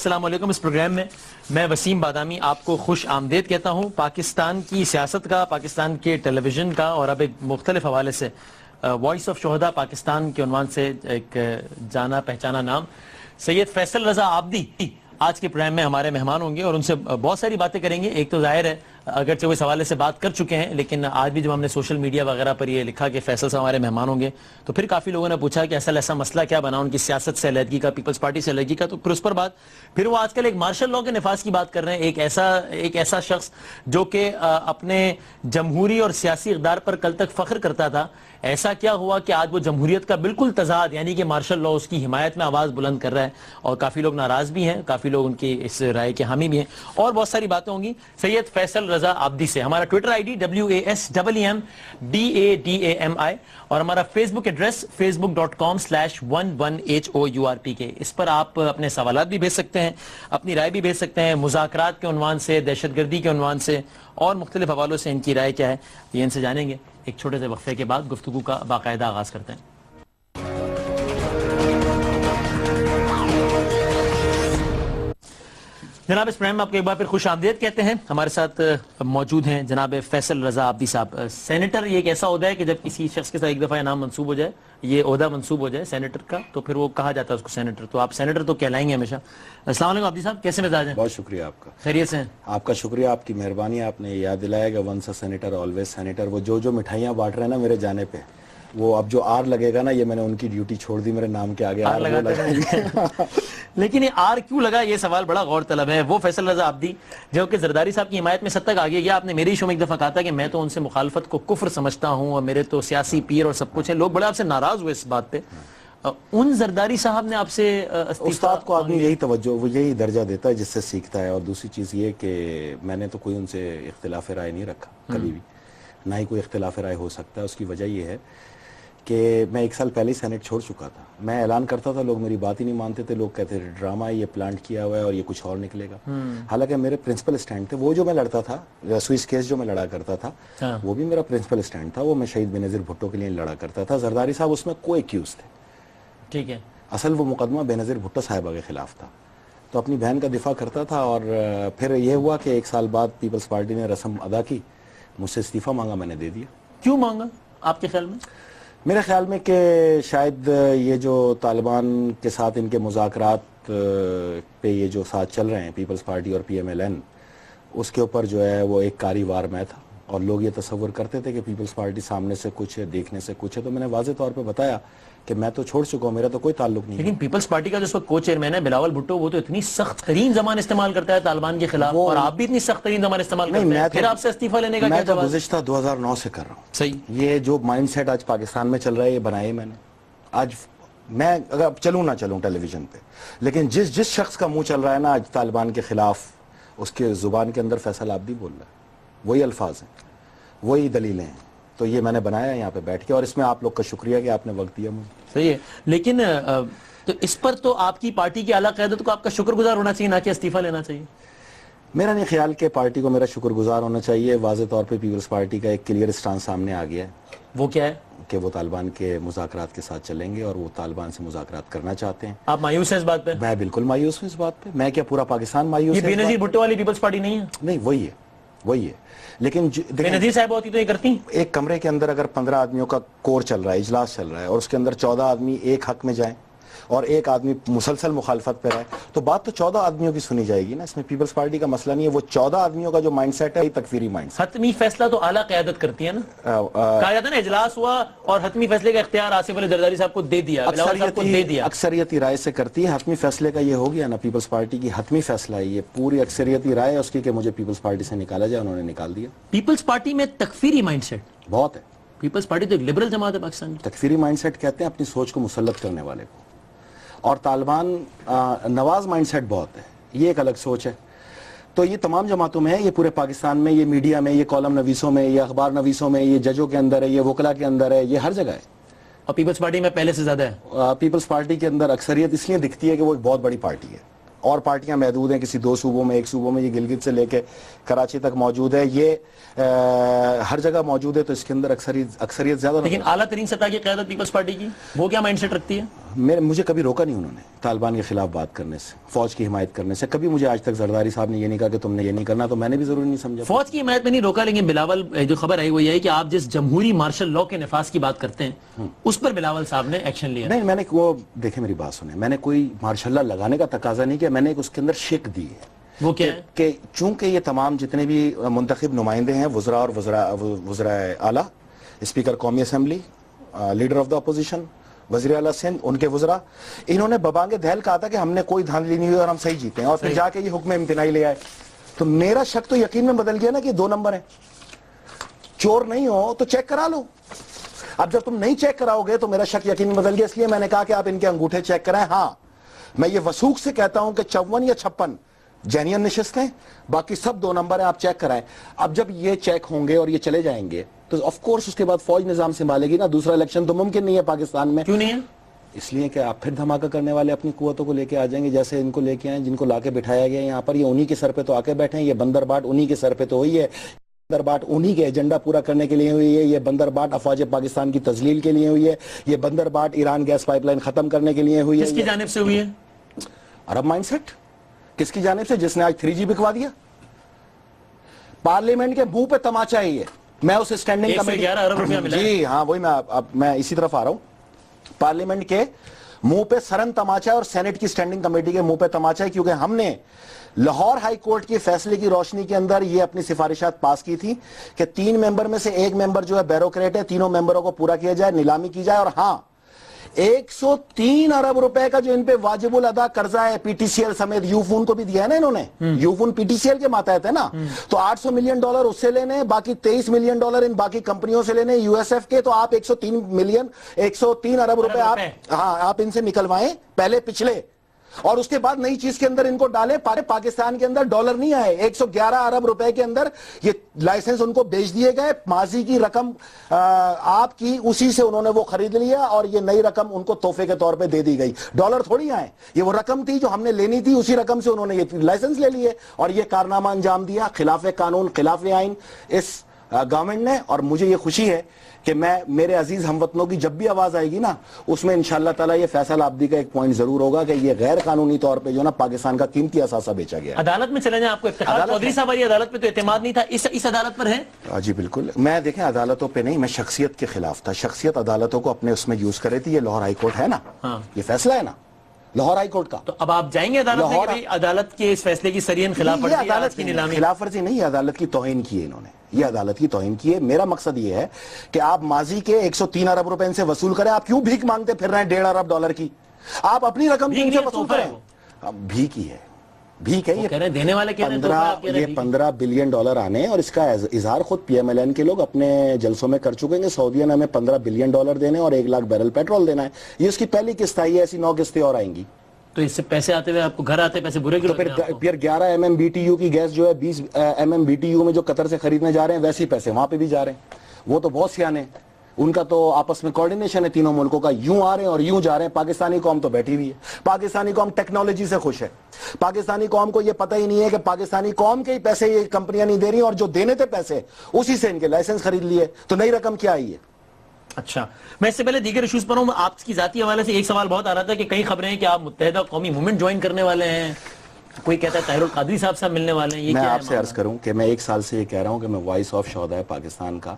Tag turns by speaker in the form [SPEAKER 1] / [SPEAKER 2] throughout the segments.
[SPEAKER 1] السلام علیکم. اس پروگرام میں میں وسیم بادامی آپ کو خوش آمدید کہتا ہوں. پاکستان کی سیاست کا، پاکستان کے ٹیلی ویژن کا اور اب ایک مختلف حوالے سے وائس آف شہداء پاکستان کے عنوان سے ایک جانا پہچانا نام سید فیصل رضا عابدی آج کے پروگرام میں ہمارے مہمان ہوں گے اور ان سے بہت ساری باتیں کریں گے. ایک تو ظاہر ہے اگرچہ وہ اس حوالے سے بات کر چکے ہیں، لیکن آج بھی جب ہم نے سوشل میڈیا وغیرہ پر یہ لکھا کہ فیصل صاحب ہمارے مہمان ہوں گے تو پھر کافی لوگوں نے پوچھا کہ ایسا مسئلہ کیا بنا ان کی سیاست سے علیحدگی کا، پیپلز پارٹی سے علیحدگی کا. تو پھر اس پر بات، پھر وہ آج کل ایک مارشل لاء کے نفاذ کی بات کر رہے ہیں. ایک ایسا شخص جو کہ اپنے جمہوری اور سیاسی اقدار پر کل تک فخر کرتا تھا، ایسا کیا ہوا کہ آج وہ جمہوریت کا بالکل تضاد یعنی کہ مارشل لاء اس کی حمایت میں آواز بلند کر رہا ہے اور کافی لوگ ناراض بھی ہیں، کافی لوگ ان کی اس رائے کے حامی بھی ہیں اور بہت ساری باتیں ہوں گی سید فیصل رضا عابدی سے. ہمارا ٹویٹر آئی ڈی WASEMDADAMI اور ہمارا فیس بک ایڈریس facebook.com/11HOURPK. اس پر آپ اپنے سوالات بھی بھیج سکتے ہیں، اپنی رائے بھی بھیج سکتے ہیں، مذاکرات کے عنوان سے، دہشت گردی کے عنوان سے اور مختلف حوالوں سے ان کی رائے کیا ہے یہ ان سے جانیں گے. ایک چھوٹے سے وقفے کے بعد گفتگو کا باقاعدہ آغاز کرتے ہیں. جناب اس پروگرام میں آپ کو ایک بار پھر خوش آمدید کہتے ہیں. ہمارے ساتھ موجود ہیں جناب فیصل رضا عابدی صاحب. سینیٹر یہ ایک ایسا عہدہ ہے کہ جب کسی شخص کے ساتھ ایک دفعہ نام منسوب ہو جائے، یہ عہدہ منسوب ہو جائے سینیٹر کا، تو پھر وہ کہا جاتا ہے اس کو سینیٹر. تو آپ سینیٹر تو کہلائیں گے ہمیشہ. السلام علیکم عابدی صاحب، کیسے مزاج ہیں؟
[SPEAKER 2] بہت شکریہ آپ کا.
[SPEAKER 1] خیریت سے ہیں؟
[SPEAKER 2] آپ کا شکریہ، آپ کی مہربانی. آپ نے یاد دلایا کہ once a senator always senator. وہ جو مٹھائیاں بانٹ رہے ہیں نا میرے جانے پہ، وہ اب جو آر لگے گا نا، یہ میں نے ان کی ڈیوٹی چھوڑ دی، میرے نام کے آگے آر لگاتے ہیں.
[SPEAKER 1] لیکن یہ آر کیوں لگا، یہ سوال بڑا غور طلب ہے. وہ فیصل رضا عابدی جو کہ زرداری صاحب کی حمایت میں سب تک آگے گیا. آپ نے میری شو میں ایک دفعہ کہا تھا کہ میں تو ان سے مخالفت کو کفر سمجھتا ہوں اور میرے تو سیاسی پیر اور سب کچھ ہیں. لوگ بڑے آپ سے ناراض ہوئے اس بات پہ. ان زرداری صاحب نے آپ سے
[SPEAKER 2] استاد کو آدمی یہی توجہ، وہ یہی درجہ دیتا ہے جس سے سیکھتا ہے. اور دوسری چیز یہ کہ میں نے تو کوئی ان سے اختلاف رائے نہیں رکھا کبھی بھی، نہ ہی کوئی اختلاف رائے ہو سکتا ہے. اس کی وجہ یہ ہے کہ میں 1 سال پہلے ہی سینٹ چھوڑ چکا تھا. میں اعلان کرتا تھا، لوگ میری بات ہی نہیں مانتے تھے. لوگ کہتے تھے ڈرامہ ہے، یہ پلانٹ کیا ہوا ہے اور یہ کچھ اور نکلے گا. حالانکہ میرے پرنسپل سٹینڈ تھے. وہ جو میں لڑتا تھا، سوئس کیس جو میں لڑا کرتا تھا، وہ بھی میرا پرنسپل سٹینڈ تھا. وہ میں شہید بینظیر بھٹو کے لیے لڑا کرتا تھا. زرداری صاحب اس میں کوئی ایکیوز تھے.
[SPEAKER 1] ٹھیک ہے،
[SPEAKER 2] اصل وہ مقدمہ بینظیر بھٹو صاحبہ کے خلاف تھا. تو اپنی بہن کا دفاع کرتا تھا. اور پھر یہ ہوا کہ 1 سال بعد پیپلز پارٹی نے رسم ادا کی، مجھ سے استعفیٰ مانگا، میں نے دے دیا.
[SPEAKER 1] کیوں مانگا آپ کے خیال میں؟
[SPEAKER 2] میرے خیال میں کہ شاید یہ جو طالبان کے ساتھ ان کے مذاکرات پہ یہ جو ساتھ چل رہے ہیں پیپلز پارٹی اور PMLN، اس کے اوپر جو ہے وہ ایک کاری وار میں تھا. اور لوگ یہ تصور کرتے تھے کہ پیپلز پارٹی سامنے سے کچھ ہے، دیکھنے سے کچھ ہے. تو میں نے واضح طور پہ بتایا کہ میں تو چھوڑ چکا ہوں، میرا تو کوئی تعلق نہیں.
[SPEAKER 1] لیکن پیپلز پارٹی کا جو اس وقت کو چیئرمین ہے بلاول بھٹو، وہ تو اتنی سخت ترین زبان استعمال کرتا ہے طالبان کے خلاف، اور آپ بھی اتنی سخت ترین زبان استعمال کرتے ہیں. پھر آپ سے استعفیٰ لینے کا کیا جواب؟
[SPEAKER 2] میں تو گزشتہ 2009 سے کر رہا ہوں.
[SPEAKER 1] صحیح.
[SPEAKER 2] یہ جو مائنڈ سیٹ آج پاکستان میں چل رہا ہے، یہ بنایا میں نے. آج میں اگر چلوں نہ چلوں ٹیلی ویژن پہ، لیکن جس شخص کا منہ چل رہا ہے نا آج طالبان کے خلاف، اس کے زبان کے اندر فیصل عابدی بول رہا ہے. وہی الفاظ ہیں، وہی دلیلیں ہیں. تو یہ میں نے بنایا یہاں پہ بیٹھ کے، اور اس میں آپ لوگ کا شکریہ کہ آپ نے وقت دیا مجھے.
[SPEAKER 1] صحیح ہے. لیکن تو اس پر تو آپ کی پارٹی کی اعلیٰ قیادت کو آپ کا شکر گزار ہونا چاہیے، نہ کہ استعفیٰ لینا چاہیے.
[SPEAKER 2] میرا نہیں خیال کہ پارٹی کو میرا شکر گزار ہونا چاہیے. واضح طور پہ پیپلز پارٹی کا ایک کلیئر اسٹانس سامنے آ گیا ہے.
[SPEAKER 1] وہ کیا ہے؟ کہ
[SPEAKER 2] وہ طالبان کے مذاکرات کے ساتھ چلیں گے اور وہ طالبان سے مذاکرات کرنا چاہتے ہیں.
[SPEAKER 1] آپ مایوس ہیں اس بات پہ؟
[SPEAKER 2] میں بالکل مایوس ہوں اس بات پہ. میں کیا پورا پاکستان مایوس ہے؟
[SPEAKER 1] یہ بینظیر بھٹو والی پیپلز پارٹی نہیں ہے؟
[SPEAKER 2] نہیں، وہی ہے. لیکن
[SPEAKER 1] بینظیر صاحب ہوتی تو یہ کرتی.
[SPEAKER 2] ایک کمرے کے اندر اگر 15 آدمیوں کا کور چل رہا ہے، اجلاس چل رہا ہے، اور اس کے اندر 14 آدمی ایک حق میں جائیں اور ایک آدمی مسلسل مخالفت پہ رہے، تو بات تو 14 آدمیوں کی سنی جائے گی نا. اس میں پیپلز پارٹی کا مسئلہ نہیں ہے. وہ 14 آدمیوں کا جو مائنڈ سیٹ ہے، یہ تکفیری مائنڈ سیٹ.
[SPEAKER 1] حتمی فیصلہ تو اعلیٰ قیادت کرتی ہے نا. کہا جاتا ہے نا اجلاس ہوا اور حتمی فیصلے کا اختیار آصف علی زرداری صاحب کو دے دیا، بلاول صاحب کو دے دیا.
[SPEAKER 2] اکثریتی رائے سے کرتی ہے. حتمی فیصلے کا یہ ہو گیا نا، پیپلز پارٹی کی حتمی فیصلہ ہے. یہ پوری اکثریتی رائے ہے اس کی کہ مجھے پیپلز پارٹی سے نکالا جائے. انہوں نے نکال دیا.
[SPEAKER 1] پیپلز پارٹی میں تکفیری مائنڈ سیٹ
[SPEAKER 2] بہت ہے.
[SPEAKER 1] پیپلز پارٹی تو ایک لبرل جماعت ہے پاکستان کی.
[SPEAKER 2] تکفیری مائنڈ سیٹ کہتے ہیں اپنی سوچ کو مسلط کرنے والے کو. اور طالبان نواز مائنڈ سیٹ بہت ہے، یہ ایک الگ سوچ ہے. تو یہ تمام جماعتوں میں ہے، یہ پورے پاکستان میں، یہ میڈیا میں، یہ کالم نویسوں میں، یہ اخبار نویسوں میں، یہ ججوں کے اندر ہے، یہ وکلا کے اندر ہے، یہ ہر جگہ ہے.
[SPEAKER 1] اور پیپلز پارٹی میں پہلے سے زیادہ ہے.
[SPEAKER 2] پیپلز پارٹی کے اندر اکثریت اس لیے دکھتی ہے کہ وہ ایک بہت بڑی پارٹی ہے. اور پارٹیاں محدود ہیں، کسی 2 صوبوں میں، 1 صوبوں میں. یہ گلگت سے لے کے کراچی تک موجود ہے. یہ ہر جگہ موجود ہے. تو اس کے اندر اکثریت زیادہ.
[SPEAKER 1] لیکن اعلیٰ ترین سطح کی قیادت پیپلز پارٹی کی وہ کیا مائنڈ سیٹ رکھتی ہے؟
[SPEAKER 2] مجھے کبھی روکا نہیں انہوں نے طالبان کے خلاف بات کرنے سے, فوج کی حمایت کرنے سے. کبھی مجھے آج تک زرداری صاحب نے یہ نہیں کہا کہ تم نے یہ نہیں کرنا, تو میں نے بھی ضروری نہیں سمجھا.
[SPEAKER 1] فوج کی حمایت میں نہیں روکا, لیکن بلاول جو خبر آئی وہ یہ ہے کہ آپ جس جمہوری مارشل لاء کے نفاذ کی بات کرتے ہیں اس پر بلاول صاحب نے ایکشن لیا.
[SPEAKER 2] نہیں, میں نے وہ دیکھیں میری بات سنیں, میں نے کوئی مارشل لاء لگانے کا تقاضا نہیں کیا, میں نے اس کے اندر شک دی ہے.
[SPEAKER 1] وہ کیا ہے
[SPEAKER 2] کہ چونکہ یہ تمام جتنے بھی منتخب نمائندے ہیں, وزراء اور وزرائے اعلیٰ, اسپیکر قومی assembly, leader of the opposition, وزیر اعلیٰ سندھ, ان کے وزراء, انہوں نے ببانگ دہل کہا تھا کہ ہم نے کوئی دھاندلی نہیں ہوئی اور ہم صحیح جیتے ہیں, اور پھر جا کے یہ حکم امتناعی لے آئے. تو میرا شک تو یقین میں بدل گیا نا کہ 2 نمبر ہیں. چور نہیں ہو تو چیک کرا لو. اب جب تم نہیں چیک کراؤ گے تو میرا شک یقین میں بدل گیا, اس لیے میں نے کہا کہ آپ ان کے انگوٹھے چیک کرائیں. ہاں, میں یہ وثوق سے کہتا ہوں کہ 54 یا 56 جینین نشستیں, باقی سب 2 نمبر ہیں, آپ چیک کرائیں. اب جب یہ چیک ہوں گے اور یہ چلے جائیں گے تو آف کورس اس کے بعد فوج نظام سنبھالے گی نا. دوسرا الیکشن تو ممکن نہیں ہے پاکستان میں.
[SPEAKER 1] کیوں نہیں ہے؟
[SPEAKER 2] اس لیے کہ آپ پھر دھماکہ کرنے والے اپنی قوتوں کو لے کے آ جائیں گے, جیسے ان کو لے کے آئیں, جن کو لا کے بٹھایا گیا یہاں پر. یہ انہی کے سر پہ تو آ کے بیٹھے ہیں, یہ بندر باٹ انہی کے سر پہ تو ہوئی ہے. بندر باٹ انہی کے ایجنڈا پورا کرنے کے لیے ہوئی ہے. یہ بندر باٹ افواج پاکستان کی تذلیل کے لیے ہوئی ہے. یہ بندر باٹ ایران گیس پائپ لائن ختم کرنے کے لیے ہوئی ہے.
[SPEAKER 1] کس کی جانب سے ہوئی ہے؟
[SPEAKER 2] عرب مائنڈ سیٹ. کس کی جانب سے؟ جس نے آج 3G بکوا دیا. پارلیمنٹ کے منہ پہ تماچا ہے یہ. میں اس اسٹینڈنگ کمیٹی
[SPEAKER 1] 111 ارب روپیہ ملا ہے.
[SPEAKER 2] جی ہاں, وہی میں اسی طرف آ رہا ہوں. پارلیمنٹ کے منہ پہ سرن تماچا ہے اور سینٹ کی اسٹینڈنگ کمیٹی کے منہ پہ تماچا ہے, کیونکہ ہم نے لاہور ہائی کورٹ کے فیصلے کی روشنی کے اندر یہ اپنی سفارشات پاس کی تھی کہ 3 ممبر میں سے 1 ممبر جو ہے بیوروکریٹ ہے, تینوں ممبروں کو پورا کیا جائے, نیلامی کی جائے. اور ہاں, 103 ارب روپے کا جو ان پہ واجب الادا قرضہ ہے پی ٹی سی ایل سمیت, یو فون کو بھی دیا ہے نا انہوں نے. Ufone P T C L کے ماتحت ہے نا, تو $800 ملین اس سے لینے, باقی $23 ملین ان باقی کمپنیوں سے لینے یو ایس ایف کے. تو آپ 103 ارب روپے آپ ان سے نکلوائیں پہلے پچھلے, اور اس کے بعد نئی چیز کے اندر ان کو ڈالیں. پاکستان کے اندر ڈالر نہیں آئے, 111 ارب روپے کے اندر یہ لائسنس ان کو بیچ دیے گئے. ماضی کی رقم آپ کی, اسی سے انہوں نے وہ خرید لیا, اور یہ نئی رقم ان کو تحفے کے طور پہ دے دی گئی. ڈالر تھوڑی آئے, یہ وہ رقم تھی جو ہم نے لینی تھی, اسی رقم سے انہوں نے یہ لائسنس لے لیے اور یہ کارنامہ انجام دیا خلاف قانون, خلاف آئین اس گورنمنٹ نے. اور مجھے یہ خوشی ہے کہ میرے عزیز ہم وطنوں کی جب بھی آواز آئے گی نا, اس میں انشاءاللہ تعالیٰ یہ فیصل آبدی کا ایک پوائنٹ ضرور ہوگا کہ یہ غیر قانونی طور پہ جو نا پاکستان کا قیمتی اثاثہ بیچا گیا.
[SPEAKER 1] عدالت میں چلے جائیں, آپ کو افتخار چودھری صاحب والی عدالت پہ تو اعتماد نہیں تھا, اس عدالت پر ہے؟
[SPEAKER 2] جی بالکل. میں دیکھیں عدالتوں پہ نہیں, میں شخصیت کے خلاف تھا. شخصیت عدالتوں کو اپنے اس میں یوز کرے تھی. یہ لاہور ہائی کورٹ ہے نا, یہ فیصلہ ہے نا لاہور ہائی کورٹ کا. تو
[SPEAKER 1] اب آپ جائیں گے عدالت میں کہ عدالت کے اس فیصلے کی سرین خلاف ورزی, عدالت کی نیلامی؟
[SPEAKER 2] خلاف ورزی نہیں, یہ عدالت کی توہین کی ہے انہوں نے, یہ عدالت کی توہین کی ہے. میرا مقصد یہ ہے کہ آپ ماضی کے 103 ارب روپے ان سے وصول کریں. آپ کیوں بھیک مانگتے پھر رہے ہیں $1.5 ارب کی؟ آپ اپنی رقم ان سے وصول کریں. بھیک ہی ہے, بھیک ہے.
[SPEAKER 1] یہ دینے والے کہہ رہے ہیں
[SPEAKER 2] $15 بلین آنے, اور اس کا اظہار خود پی ایم ایل این کے لوگ اپنے جلسوں میں کر چکے ہیں. سعودیہ نے ہمیں $15 بلین دینے اور 1 لاکھ بیرل پیٹرول دینا ہے. یہ اس کی پہلی قسط آئی ہے, ایسی 9 قسطیں اور آئیں گی.
[SPEAKER 1] تو اس سے پیسے آتے ہوئے آپ کو گھر آتے پیسے برے
[SPEAKER 2] تو پھر 11 MMBTU کی گیس جو ہے 20 MMBTU میں جو قطر سے خریدنے جا رہے ہیں, ویسے ہی پیسے وہاں پہ بھی جا رہے ہیں. وہ تو بہت سیانے ہیں, ان کا تو آپس میں کوارڈینیشن ہے تینوں ملکوں کا. یوں آ رہے ہیں اور یوں جا رہے ہیں. پاکستانی قوم تو بیٹھی ہوئی ہے. پاکستانی قوم ٹیکنالوجی سے خوش ہے. پاکستانی قوم کو یہ پتہ ہی نہیں ہے کہ پاکستانی قوم کے ہی پیسے یہ کمپنیاں نہیں دے رہی, اور جو دینے تھے پیسے اسی سے ان کے لائسنس خرید لیے. تو نئی رقم کیا آئی ہے؟
[SPEAKER 1] اچھا, میں اس سے پہلے دیگر ایشوز پر ہوں. آپ کی ذاتی حوالے سے ایک سوال بہت آ رہا تھا کہ کئی خبریں ہیں کہ آپ متحدہ قومی موومنٹ جوائن کرنے والے ہیں, کوئی کہتا ہے طاہر القادری صاحب سے ملنے والے ہیں. یہ
[SPEAKER 2] میں آپ سے عرض کروں کہ میں 1 سال سے یہ کہہ رہا ہوں کہ میں وائس آف شہداء پاکستان کا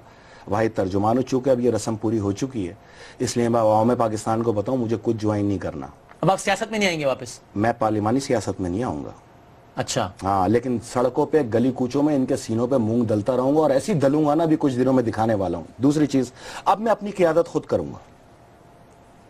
[SPEAKER 2] واحد ترجمان ہو. چونکہ اب یہ رسم پوری ہو چکی ہے, اس لیے میں عوام پاکستان کو بتاؤں مجھے کچھ جوائن نہیں کرنا.
[SPEAKER 1] اب آپ سیاست میں نہیں آئیں گے واپس؟
[SPEAKER 2] میں پارلیمانی سیاست میں نہیں آؤں گا.
[SPEAKER 1] اچھا
[SPEAKER 2] ہاں, لیکن سڑکوں پہ گلی کوچوں میں ان کے سینوں پہ مونگ دلتا رہوں گا, اور ایسی دلوں گا نا بھی کچھ دنوں میں دکھانے والا ہوں. دوسری چیز, اب میں اپنی قیادت خود کروں گا.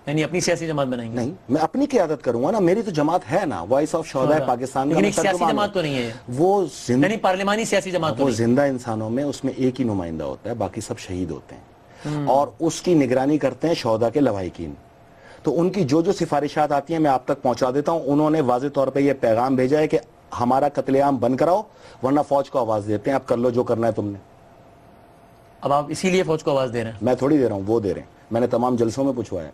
[SPEAKER 1] یعنی اپنی سیاسی جماعت بنائیں گے؟
[SPEAKER 2] نہیں, میں اپنی قیادت کروں گا نا. میری تو جماعت ہے نا, وائس آف شہداء پاکستان.
[SPEAKER 1] لیکن ایک سیاسی جماعت تو نہیں ہے
[SPEAKER 2] وہ,
[SPEAKER 1] یعنی پارلیمانی سیاسی جماعت.
[SPEAKER 2] وہ زندہ انسانوں میں اس میں ایک ہی نمائندہ ہوتا ہے, باقی سب شہید ہوتے ہیں, اور اس کی نگرانی کرتے ہیں شہداء کے لواحقین. تو ان کی جو سفارشات آتی ہیں میں آپ تک پہنچا دیتا ہوں. انہوں نے واضح طور پہ یہ پیغام بھیجا ہے کہ ہمارا قتل عام بند کراؤ, ورنہ فوج کو آواز دیتے ہیں, اب کر لو جو کرنا ہے تم نے.
[SPEAKER 1] اب آپ اسی لیے فوج کو آواز دے رہے ہیں؟
[SPEAKER 2] میں تھوڑی دے رہا ہوں, وہ دے رہے ہیں. میں نے تمام جلسوں میں پوچھوایا,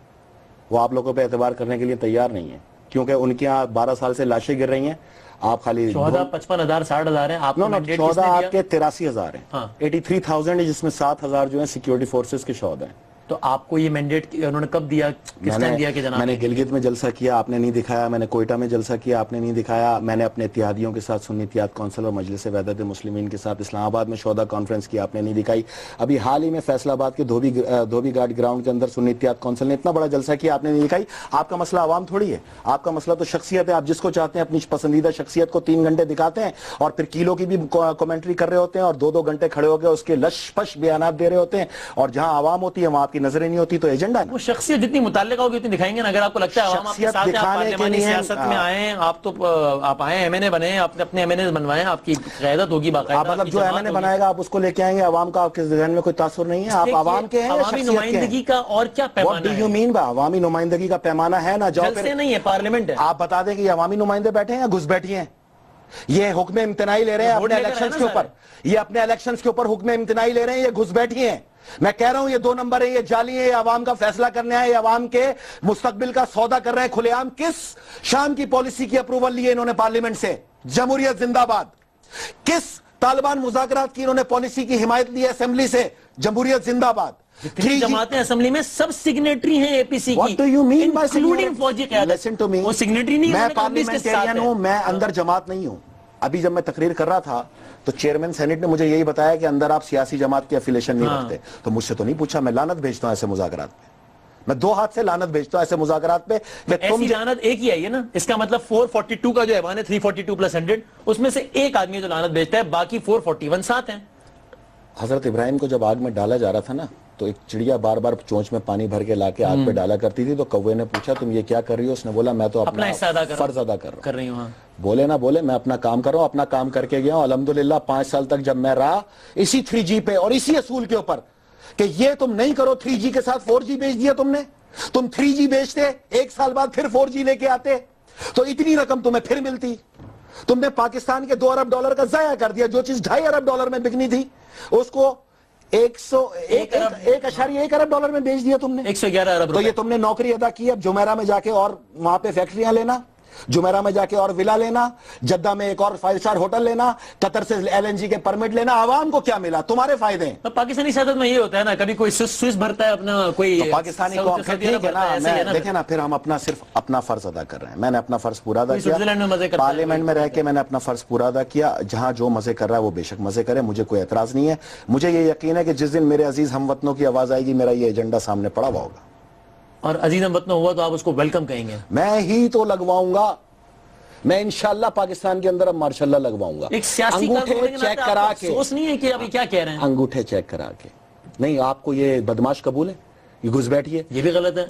[SPEAKER 2] وہ آپ لوگوں پہ اعتبار کرنے کے لیے تیار نہیں ہے, کیونکہ ان کے یہاں 12 سال سے لاشیں گر رہی ہیں. آپ خالی
[SPEAKER 1] شہداء 55,000 60,000 ہیں. آپ
[SPEAKER 2] شہداء آپ کے 83,000 ہیں, 83,000 ہے, جس میں 7,000 جو ہیں سیکیورٹی فورسز کے شہداء ہیں.
[SPEAKER 1] تو آپ کو یہ مینڈیٹ انہوں نے کب دیا, کس ٹائم دیا کہ جناب؟
[SPEAKER 2] میں نے گلگت میں جلسہ کیا, آپ نے نہیں دکھایا. میں نے کوئٹہ میں جلسہ کیا, آپ نے نہیں دکھایا. میں نے اپنے اتحادیوں کے ساتھ سنی اتحاد کونسل اور مجلس وحدت مسلمین کے ساتھ اسلام آباد میں شہداء کانفرنس کی, آپ نے نہیں دکھائی. ابھی حال ہی میں فیصل آباد کے دھوبی گھاٹ گراؤنڈ کے اندر سنی اتحاد کونسل نے اتنا بڑا جلسہ کیا, آپ نے نہیں دکھائی. آپ کا مسئلہ عوام تھوڑی ہے, آپ کا مسئلہ تو شخصیت ہے. آپ جس کو چاہتے ہیں اپنی پسندیدہ شخصیت کو 3 گھنٹے دکھاتے ہیں اور پھر کیلو کی بھی کمنٹری کر رہے ہوتے ہیں اور 2 گھنٹے کھڑے ہو کے اس کے لش پش بیانات دے رہے ہوتے ہیں, اور جہاں عوام ہوتی ہے وہاں آپ کی نظریں نہیں ہوتی. تو ایجنڈا ہے,
[SPEAKER 1] وہ شخصیت جتنی متعلقہ ہوگی اتنی دکھائیں گے نا. اگر آپ کو لگتا ہے عوام آپ کے ساتھ ہے, آپ پارلیمانی سیاست میں آئے, آپ آئے ایم این اے بنے, آپ نے اپنے ایم این اے بنوائے, آپ کی قیادت ہوگی باقاعدہ.
[SPEAKER 2] آپ مطلب جو ایم این اے بنائے گا آپ اس کو لے کے آئیں گے, عوام کا آپ کے ذہن میں کوئی تاثر نہیں ہے. آپ عوام کے ہیں یا
[SPEAKER 1] عوامی نمائندگی کا اور کیا پیمانہ ہے؟
[SPEAKER 2] What do you mean by عوامی نمائندگی کا پیمانہ ہے نا؟ جاؤ
[SPEAKER 1] جلسے نہیں ہے, پارلیمنٹ ہے.
[SPEAKER 2] آپ بتا دیں کہ یہ عوامی نمائندے بیٹھے ہیں یا گھس بیٹھی ہیں؟ یہ حکم امتناعی لے رہے ہیں اپنے الیکشنز کے اوپر, یہ اپنے الیکشنز کے اوپر حکم امتناعی لے رہے ہیں, یہ گھس بیٹھی ہیں. میں کہہ رہا ہوں یہ 2 نمبر ہیں, یہ جعلی ہیں, یہ عوام کا فیصلہ کرنے آئے, یہ عوام کے مستقبل کا سودا کر رہے ہیں کھلے عام. کس شام کی پالیسی کی اپروول لی ہے انہوں نے پارلیمنٹ سے؟ جمہوریت زندہ باد. کس طالبان مذاکرات کی انہوں نے پالیسی کی حمایت لی ہے اسمبلی سے؟ جمہوریت زندہ باد.
[SPEAKER 1] جتنی جماعتیں اسمبلی میں سب سگنیٹری ہیں اے پی سی کی.
[SPEAKER 2] What do you mean by
[SPEAKER 1] including فوجی قیادت.
[SPEAKER 2] Listen to me.
[SPEAKER 1] وہ سگنیٹری نہیں,
[SPEAKER 2] میں پارلیمنٹیرین ہوں, میں اندر جماعت نہیں ہوں. ابھی جب میں تقریر کر رہا تھا تو چیئرمین سینٹ نے مجھے یہی بتایا کہ اندر آپ سیاسی جماعت کی افیلیشن نہیں رکھتے. تو مجھ سے تو نہیں پوچھا, میں لعنت بھیجتا ہوں ایسے مذاکرات پہ, میں 2 ہاتھ سے لعنت بھیجتا ہوں ایسے مذاکرات پہ.
[SPEAKER 1] ایسی لعنت ایک ہی آئی ہے نا, اس کا مطلب 442 کا جو ایوان ہے 342+100 اس میں سے ایک آدمی جو لعنت بھیجتا ہے, باقی 441 ساتھ ہیں.
[SPEAKER 2] حضرت ابراہیم کو جب آگ میں ڈالا جا رہا تھا نا تو ایک چڑیا بار بار چونچ میں پانی بھر کے لا کے آگ پہ ڈالا کرتی تھی, تو کوے نے پوچھا تم یہ کیا کر رہی ہو؟ اس نے بولا میں تو اپنا فرض ادا کر رہا ہوں. بولے نہ بولے, میں اپنا کام کر رہا ہوں, اپنا کام کر کے گیا ہوں. الحمدللہ 5 سال تک جب میں رہا اسی 3G پہ اور اسی اصول کے اوپر کہ یہ تم نہیں کرو, 3G کے ساتھ 4G بیچ دیا تم نے. تم 3G بیچتے, 1 سال بعد پھر 4G لے کے آتے تو اتنی رقم تمہیں پھر ملتی. تم نے پاکستان کے $2 ارب کا ضائع کر دیا. جو چیز $2.5 ارب میں بکنی تھی اس کو 1.1 ارب میں بیچ دیا تم نے.
[SPEAKER 1] 111 ارب.
[SPEAKER 2] تو یہ تم نے نوکری ادا کی. اب جمیرہ میں جا کے اور وہاں پہ فیکٹریاں لینا, جمیرہ میں جا کے اور ولا لینا, جدہ میں ایک اور 5 اسٹار ہوٹل لینا, قطر سے LNG کے پرمٹ لینا. عوام کو کیا ملا؟ تمہارے فائدے ہیں.
[SPEAKER 1] پاکستانی سیاست میں یہ ہوتا ہے نا, کبھی کوئی سوئس بھرتا ہے اپنا, کوئی
[SPEAKER 2] پاکستانی قوم. ٹھیک ہے نا, دیکھیں نا, پھر ہم صرف اپنا فرض ادا کر رہے ہیں. میں نے اپنا فرض پورا ادا کیا پارلیمنٹ میں رہ کے, میں نے اپنا فرض پورا ادا کیا. جہاں جو مزے کر رہا ہے وہ بے شک مزے کرے, مجھے کوئی اعتراض نہیں ہے. مجھے یہ یقین ہے کہ جس دن میرے عزیز ہم وطنوں کی آواز آئے گی میرا یہ ایجنڈا سامنے پڑا ہوا ہوگا,
[SPEAKER 1] اور عزیز ہم وطنوں ہوا تو آپ اس کو ویلکم کہیں گے.
[SPEAKER 2] میں ہی تو لگواؤں گا, میں انشاءاللہ پاکستان کے اندر اب مارشاءاللہ لگواؤں گا.
[SPEAKER 1] ایک سیاسی
[SPEAKER 2] انگوٹھے چیک کرا کے,
[SPEAKER 1] افسوس نہیں ہے کہ ابھی کیا کہہ رہے ہیں,
[SPEAKER 2] انگوٹھے چیک کرا کے. نہیں, آپ کو یہ بدماش قبول ہے؟ یہ گھس بیٹھی ہے,
[SPEAKER 1] یہ بھی غلط ہے.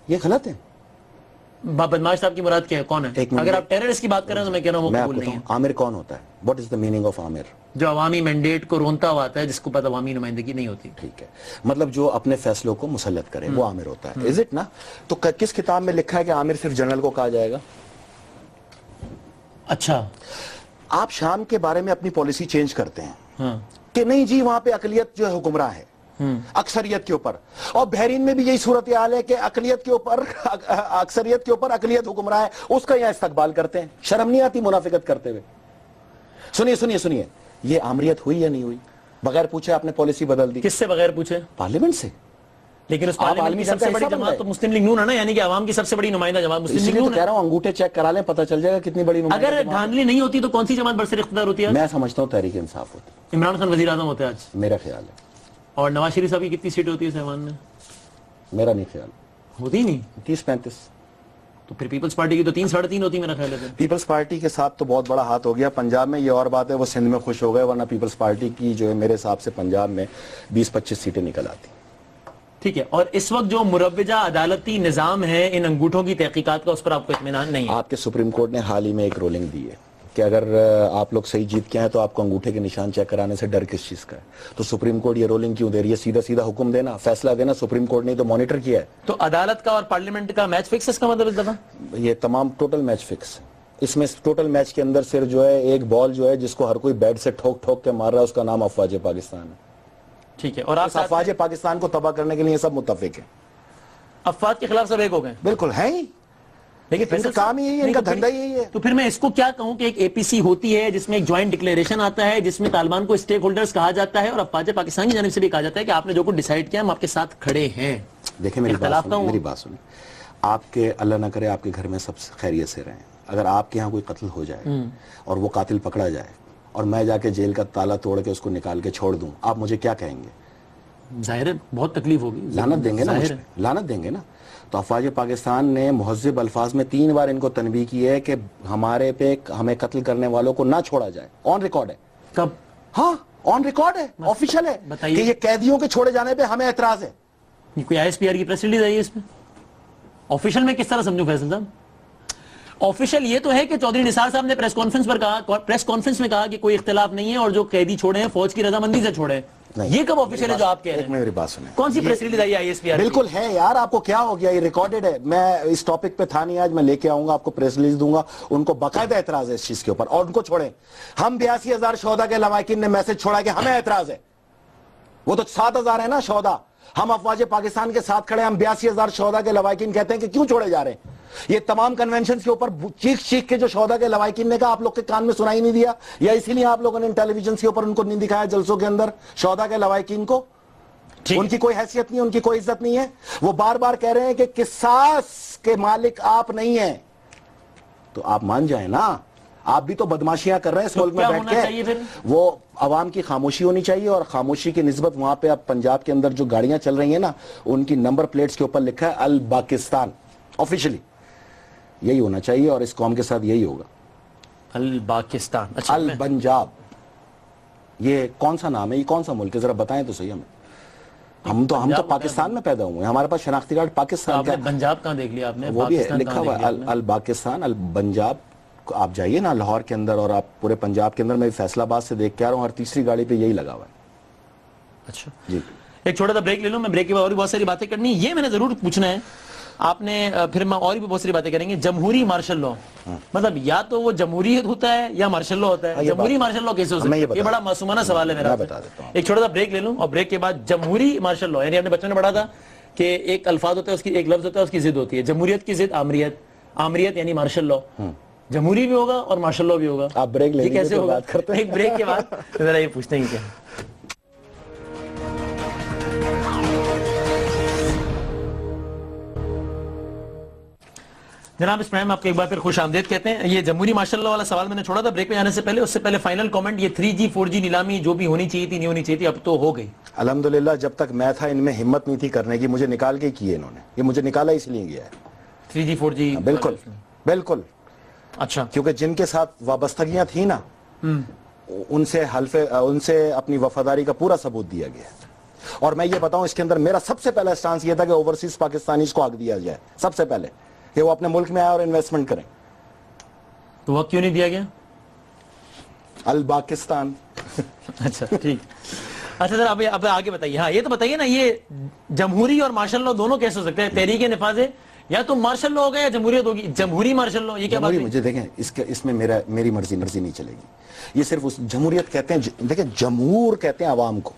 [SPEAKER 2] یہ غلط ہے.
[SPEAKER 1] بدماش صاحب کی مراد کیا ہے, کون ہے؟ اگر آپ ٹیررسٹ کی بات کر رہے ہیں تو میں کہہ رہا ہوں وہ قبول نہیں ہے.
[SPEAKER 2] عامر کون ہوتا ہے؟ What is the meaning of Aamir?
[SPEAKER 1] جو عوامی مینڈیٹ کو رونتا ہوا آتا ہے, جس کو پتہ عوامی نمائندگی نہیں ہوتی.
[SPEAKER 2] ٹھیک ہے, مطلب جو اپنے فیصلوں کو مسلط کرے وہ عامر ہوتا ہے. از اٹ نا؟ تو کس کتاب میں لکھا ہے کہ عامر صرف جنرل کو کہا جائے گا؟
[SPEAKER 1] اچھا,
[SPEAKER 2] آپ شام کے بارے میں اپنی پالیسی چینج کرتے ہیں کہ نہیں جی وہاں پہ اقلیت جو ہے حکمراں ہے اکثریت کے اوپر, اور بحرین میں بھی یہی صورتحال ہے کہ اقلیت کے اوپر اکثریت کے اوپر اقلیت حکمراں ہے, اس کا یہاں استقبال کرتے ہیں. شرم نہیں آتی منافقت کرتے ہوئے؟ سنیے, یہ آمریت ہوئی یا نہیں ہوئی؟ بغیر پوچھے آپ نے پالیسی بدل دی.
[SPEAKER 1] کس سے بغیر پوچھے؟
[SPEAKER 2] پارلیمنٹ سے.
[SPEAKER 1] لیکن اس پارلیمنٹ کی سب سے بڑی جماعت تو مسلم لیگ نون ہے نا, یعنی کہ عوام کی سب سے بڑی نمائندہ جماعت مسلم لیگ نون ہے.
[SPEAKER 2] کہہ رہا ہوں انگوٹھے چیک کرا لیں, پتہ چل جائے گا کتنی بڑی نمائندہ.
[SPEAKER 1] اگر دھاندلی نہیں ہوتی تو کون سی جماعت برسر اقتدار ہوتی ہے؟
[SPEAKER 2] میں سمجھتا ہوں تحریک انصاف ہوتی.
[SPEAKER 1] عمران خان وزیر اعظم ہوتے ہیں آج,
[SPEAKER 2] میرا خیال ہے.
[SPEAKER 1] اور نواز شریف صاحب کی کتنی سیٹیں ہوتی ہے اس ایوان میں؟
[SPEAKER 2] میرا نہیں خیال.
[SPEAKER 1] ہوتی نہیں.
[SPEAKER 2] 30-35.
[SPEAKER 1] تو پھر پیپلز پارٹی کی تو 3-3.5 ہوتی میرا خیال ہے.
[SPEAKER 2] پیپلز پارٹی کے ساتھ تو بہت بڑا ہاتھ ہو گیا. پنجاب میں یہ اور بات ہے, وہ سندھ میں خوش ہو گئے, ورنہ پیپلز پارٹی کی جو ہے میرے حساب سے پنجاب میں 20-25 سیٹیں نکل آتی.
[SPEAKER 1] ٹھیک ہے, اور اس وقت جو مروجہ عدالتی نظام ہے ان انگوٹھوں کی تحقیقات کا, اس پر آپ کو اطمینان نہیں ہے؟
[SPEAKER 2] آپ کے سپریم کورٹ نے حال ہی میں ایک رولنگ دی ہے کہ اگر آپ لوگ صحیح جیت کے ہیں تو آپ کو انگوٹھے کے نشان چیک کرانے سے ڈر کس چیز کا ہے؟ تو سپریم کورٹ یہ رولنگ کیوں دے رہی ہے؟ سیدھا حکم دینا, فیصلہ دینا. سپریم کورٹ نے تو مانیٹر کیا ہے.
[SPEAKER 1] تو عدالت کا اور پارلیمنٹ کا میچ فکس, اس کا مطلب اس دفعہ
[SPEAKER 2] یہ تمام ٹوٹل میچ فکس. اس میں ٹوٹل میچ کے اندر صرف جو ہے ایک بال جو ہے جس کو ہر کوئی بیٹ سے ٹھوک کے مار رہا ہے, اس کا نام افواج پاکستان ہے.
[SPEAKER 1] ٹھیک ہے, اور آپ
[SPEAKER 2] افواج پاکستان کو تباہ کرنے کے لیے سب متفق ہیں.
[SPEAKER 1] افواج کے خلاف سب ایک ہو گئے؟
[SPEAKER 2] بالکل ہیں ہی.
[SPEAKER 1] لیکن
[SPEAKER 2] ان کا
[SPEAKER 1] فیصل
[SPEAKER 2] کام ہی یہی ہے, ان کا دھندا ہی یہی ہے.
[SPEAKER 1] تو پھر میں اس کو کیا کہوں کہ ایک اے پی سی ہوتی ہے جس میں ایک جوائنٹ ڈکلیریشن آتا ہے, جس میں طالبان کو اسٹیک ہولڈرز کہا جاتا ہے, اور افواج پاکستان کی جانب سے بھی کہا جاتا ہے کہ آپ نے جو کچھ ڈیسائیڈ کیا ہم آپ کے ساتھ کھڑے ہیں.
[SPEAKER 2] دیکھیں میری بات سنیں, آپ کے اللہ نہ کرے آپ کے گھر میں سب خیریت سے رہیں, اگر آپ کے ہاں کوئی قتل ہو جائے اور وہ قاتل پکڑا جائے اور میں جا کے جیل کا تالا توڑ کے اس کو نکال کے چھوڑ دوں, آپ مجھے کیا کہیں گے؟
[SPEAKER 1] ظاہر ہے بہت تکلیف ہوگی,
[SPEAKER 2] لعنت دیں گے نا مجھ پہ, لعنت دیں گے نا. تو افواج پاکستان نے مہذب الفاظ میں 3 بار ان کو تنبیہ کی ہے کہ ہمارے پہ ہمیں قتل کرنے والوں کو نہ چھوڑا جائے. آن ریکارڈ ہے.
[SPEAKER 1] کب؟
[SPEAKER 2] ہاں آن ریکارڈ ہے, آفیشل ہے
[SPEAKER 1] بتائیے
[SPEAKER 2] کہ یہ قیدیوں کے چھوڑے جانے پہ ہمیں اعتراض ہے.
[SPEAKER 1] یہ کوئی آئی ایس پی آر کی پریس ریلیز آئی ہے اس میں؟ آفیشل میں کس طرح سمجھوں فیصل صاحب؟ آفیشل یہ تو ہے کہ چودھری نثار صاحب نے پریس کانفرنس میں کہا کہ کوئی اختلاف نہیں ہے اور جو قیدی چھوڑے ہیں فوج کی رضامندی سے چھوڑے ہیں. یہ کب آفیشل ہے جو آپ کہہ رہے ہیں؟
[SPEAKER 2] میری بات سنیں,
[SPEAKER 1] کون سی پریس ریلیز آئی ہے آئی ایس پی آر؟
[SPEAKER 2] بالکل ہے یار, آپ کو کیا ہو گیا, یہ ریکارڈڈ ہے. میں اس ٹاپک پہ تھا نہیں آج, میں لے کے آؤں گا آپ کو, پریس ریلیز دوں گا. ان کو باقاعدہ اعتراض ہے اس چیز کے اوپر, اور ان کو چھوڑیں. ہم 82,000 شہداء کے لواحقین نے میسج چھوڑا کہ ہمیں اعتراض ہے. وہ تو 7,000 ہے نا شہداء, ہم افواج پاکستان کے ساتھ کھڑے, ہم 82,000 شہداء کے لواحقین کہتے ہیں کہ کیوں چھوڑے جا رہے ہیں. یہ تمام کنونشنز کے اوپر چیخ کے جو شہداء کے لواحقین نے کہا, آپ لوگ کے کان میں سنائی نہیں دیا, یا اسی لیے آپ لوگوں نے ٹیلی ویژن کے اوپر ان کو نہیں دکھایا جلسوں کے اندر شہداء کے لواحقین کو؟ ان کی کوئی حیثیت نہیں, ان کی کوئی عزت نہیں ہے. وہ بار بار کہہ رہے ہیں کہ قصاص کے مالک آپ نہیں ہیں, تو آپ مان جائیں نا, آپ بھی تو بدماشیاں کر رہے ہیں اس ملک میں بیٹھ کے. وہ عوام کی خاموشی ہونی چاہیے, اور خاموشی کی نسبت وہاں پہ اب پنجاب کے اندر جو گاڑیاں چل رہی ہیں نا, ان کی نمبر پلیٹس کے اوپر لکھا ہے الپاکستان. آفیشلی یہی ہونا چاہیے, اور اس قوم کے ساتھ یہی ہوگا.
[SPEAKER 1] الپاکستان,
[SPEAKER 2] الپنجاب, یہ کون سا نام ہے, یہ کون سا ملک ہے, ذرا بتائیں تو صحیح ہمیں. ہم تو پاکستان میں پیدا ہوئے ہیں, ہمارے پاس شناختی کارڈ پاکستان کا.
[SPEAKER 1] پنجاب کہاں دیکھ لیا آپ نے؟
[SPEAKER 2] وہ بھی لکھا ہوا الپاکستان, الپنجاب. آپ جائیے نا لاہور کے اندر, اور آپ پورے پنجاب کے اندر, میں فیصل آباد سے دیکھ کے آ رہا ہوں, ہر تیسری گاڑی پہ یہی لگا ہوا ہے.
[SPEAKER 1] اچھا
[SPEAKER 2] جی,
[SPEAKER 1] ایک چھوٹا سا بریک لے لوں, میں بریک کے بعد اور بھی بہت ساری باتیں کرنی, یہ میں نے ضرور پوچھنا ہے آپ نے, پھر میں اور بھی بہت ساری باتیں کریں گے. جمہوری مارشل لا, مطلب یا تو وہ جمہوریت ہوتا ہے یا مارشل لا ہوتا ہے. جمہوری مارشل لا کیسے ہو سکتا ہے؟ یہ بڑا معصومانہ سوال ہے میرا. ایک چھوٹا سا بریک لے لوں, اور بریک کے بعد جمہوری مارشل لا, یعنی آپ نے بچوں نے پڑھا تھا کہ ایک الفاظ ہوتا ہے, اس کی ایک لفظ ہوتا ہے, اس کی ضد ہوتی ہے. جمہوریت کی ضد آمریت, آمریت یعنی مارشل لا. جمہوری بھی ہوگا اور مارشل لا بھی ہوگا.
[SPEAKER 2] آپ بریک لے
[SPEAKER 1] کیسے ہوگا؟ ایک بریک کے بعد ذرا یہ پوچھتے ہیں کیا. جناب اس پروگرام میں آپ کو ایک بار پھر خوش آمدید کہتے ہیں. یہ جمہوری مارشل لا والا سوال میں نے چھوڑا تھا بریک پہ جانے سے پہلے, اس سے پہلے فائنل کامنٹ, یہ 3G 4G نیلامی جو بھی ہونی چاہیے تھی, نہیں ہونی چاہیے تھی, اب تو ہو گئی
[SPEAKER 2] الحمدللہ. جب تک میں تھا ان میں ہمت نہیں تھی کرنے کی, مجھے نکال کے کیے انہوں نے. یہ مجھے نکالا اس لیے گیا ہے
[SPEAKER 1] 3G 4G.
[SPEAKER 2] بالکل بالکل.
[SPEAKER 1] اچھا,
[SPEAKER 2] کیونکہ جن کے ساتھ وابستگیاں تھیں نا, ان سے اپنی وفاداری کا پورا ثبوت دیا گیا. اور میں یہ بتاؤں, اس کے اندر میرا سب سے پہلا اسٹانس یہ تھا کہ اوورسیز پاکستانیز کو حق دیا جائے سب سے پہلے, کہ وہ اپنے ملک میں آئے اور انویسٹمنٹ کریں.
[SPEAKER 1] تو وقت کیوں نہیں دیا گیا؟
[SPEAKER 2] الپاکستان.
[SPEAKER 1] اچھا ٹھیک. اچھا سر اب آگے بتائیے. ہاں یہ تو بتائیے نا, یہ جمہوری اور مارشل لا دونوں کیسے ہو سکتے ہیں؟ تحریک نفاذ یا تو مارشل لا ہوگا یا جمہوریت ہوگی. جمہوری مارشل لا, یہ کیا بات ہے؟
[SPEAKER 2] مجھے دیکھیں, اس میں میری مرضی نہیں چلے گی. یہ صرف جمہوریت کہتے ہیں, دیکھیں جمہور کہتے ہیں عوام کو,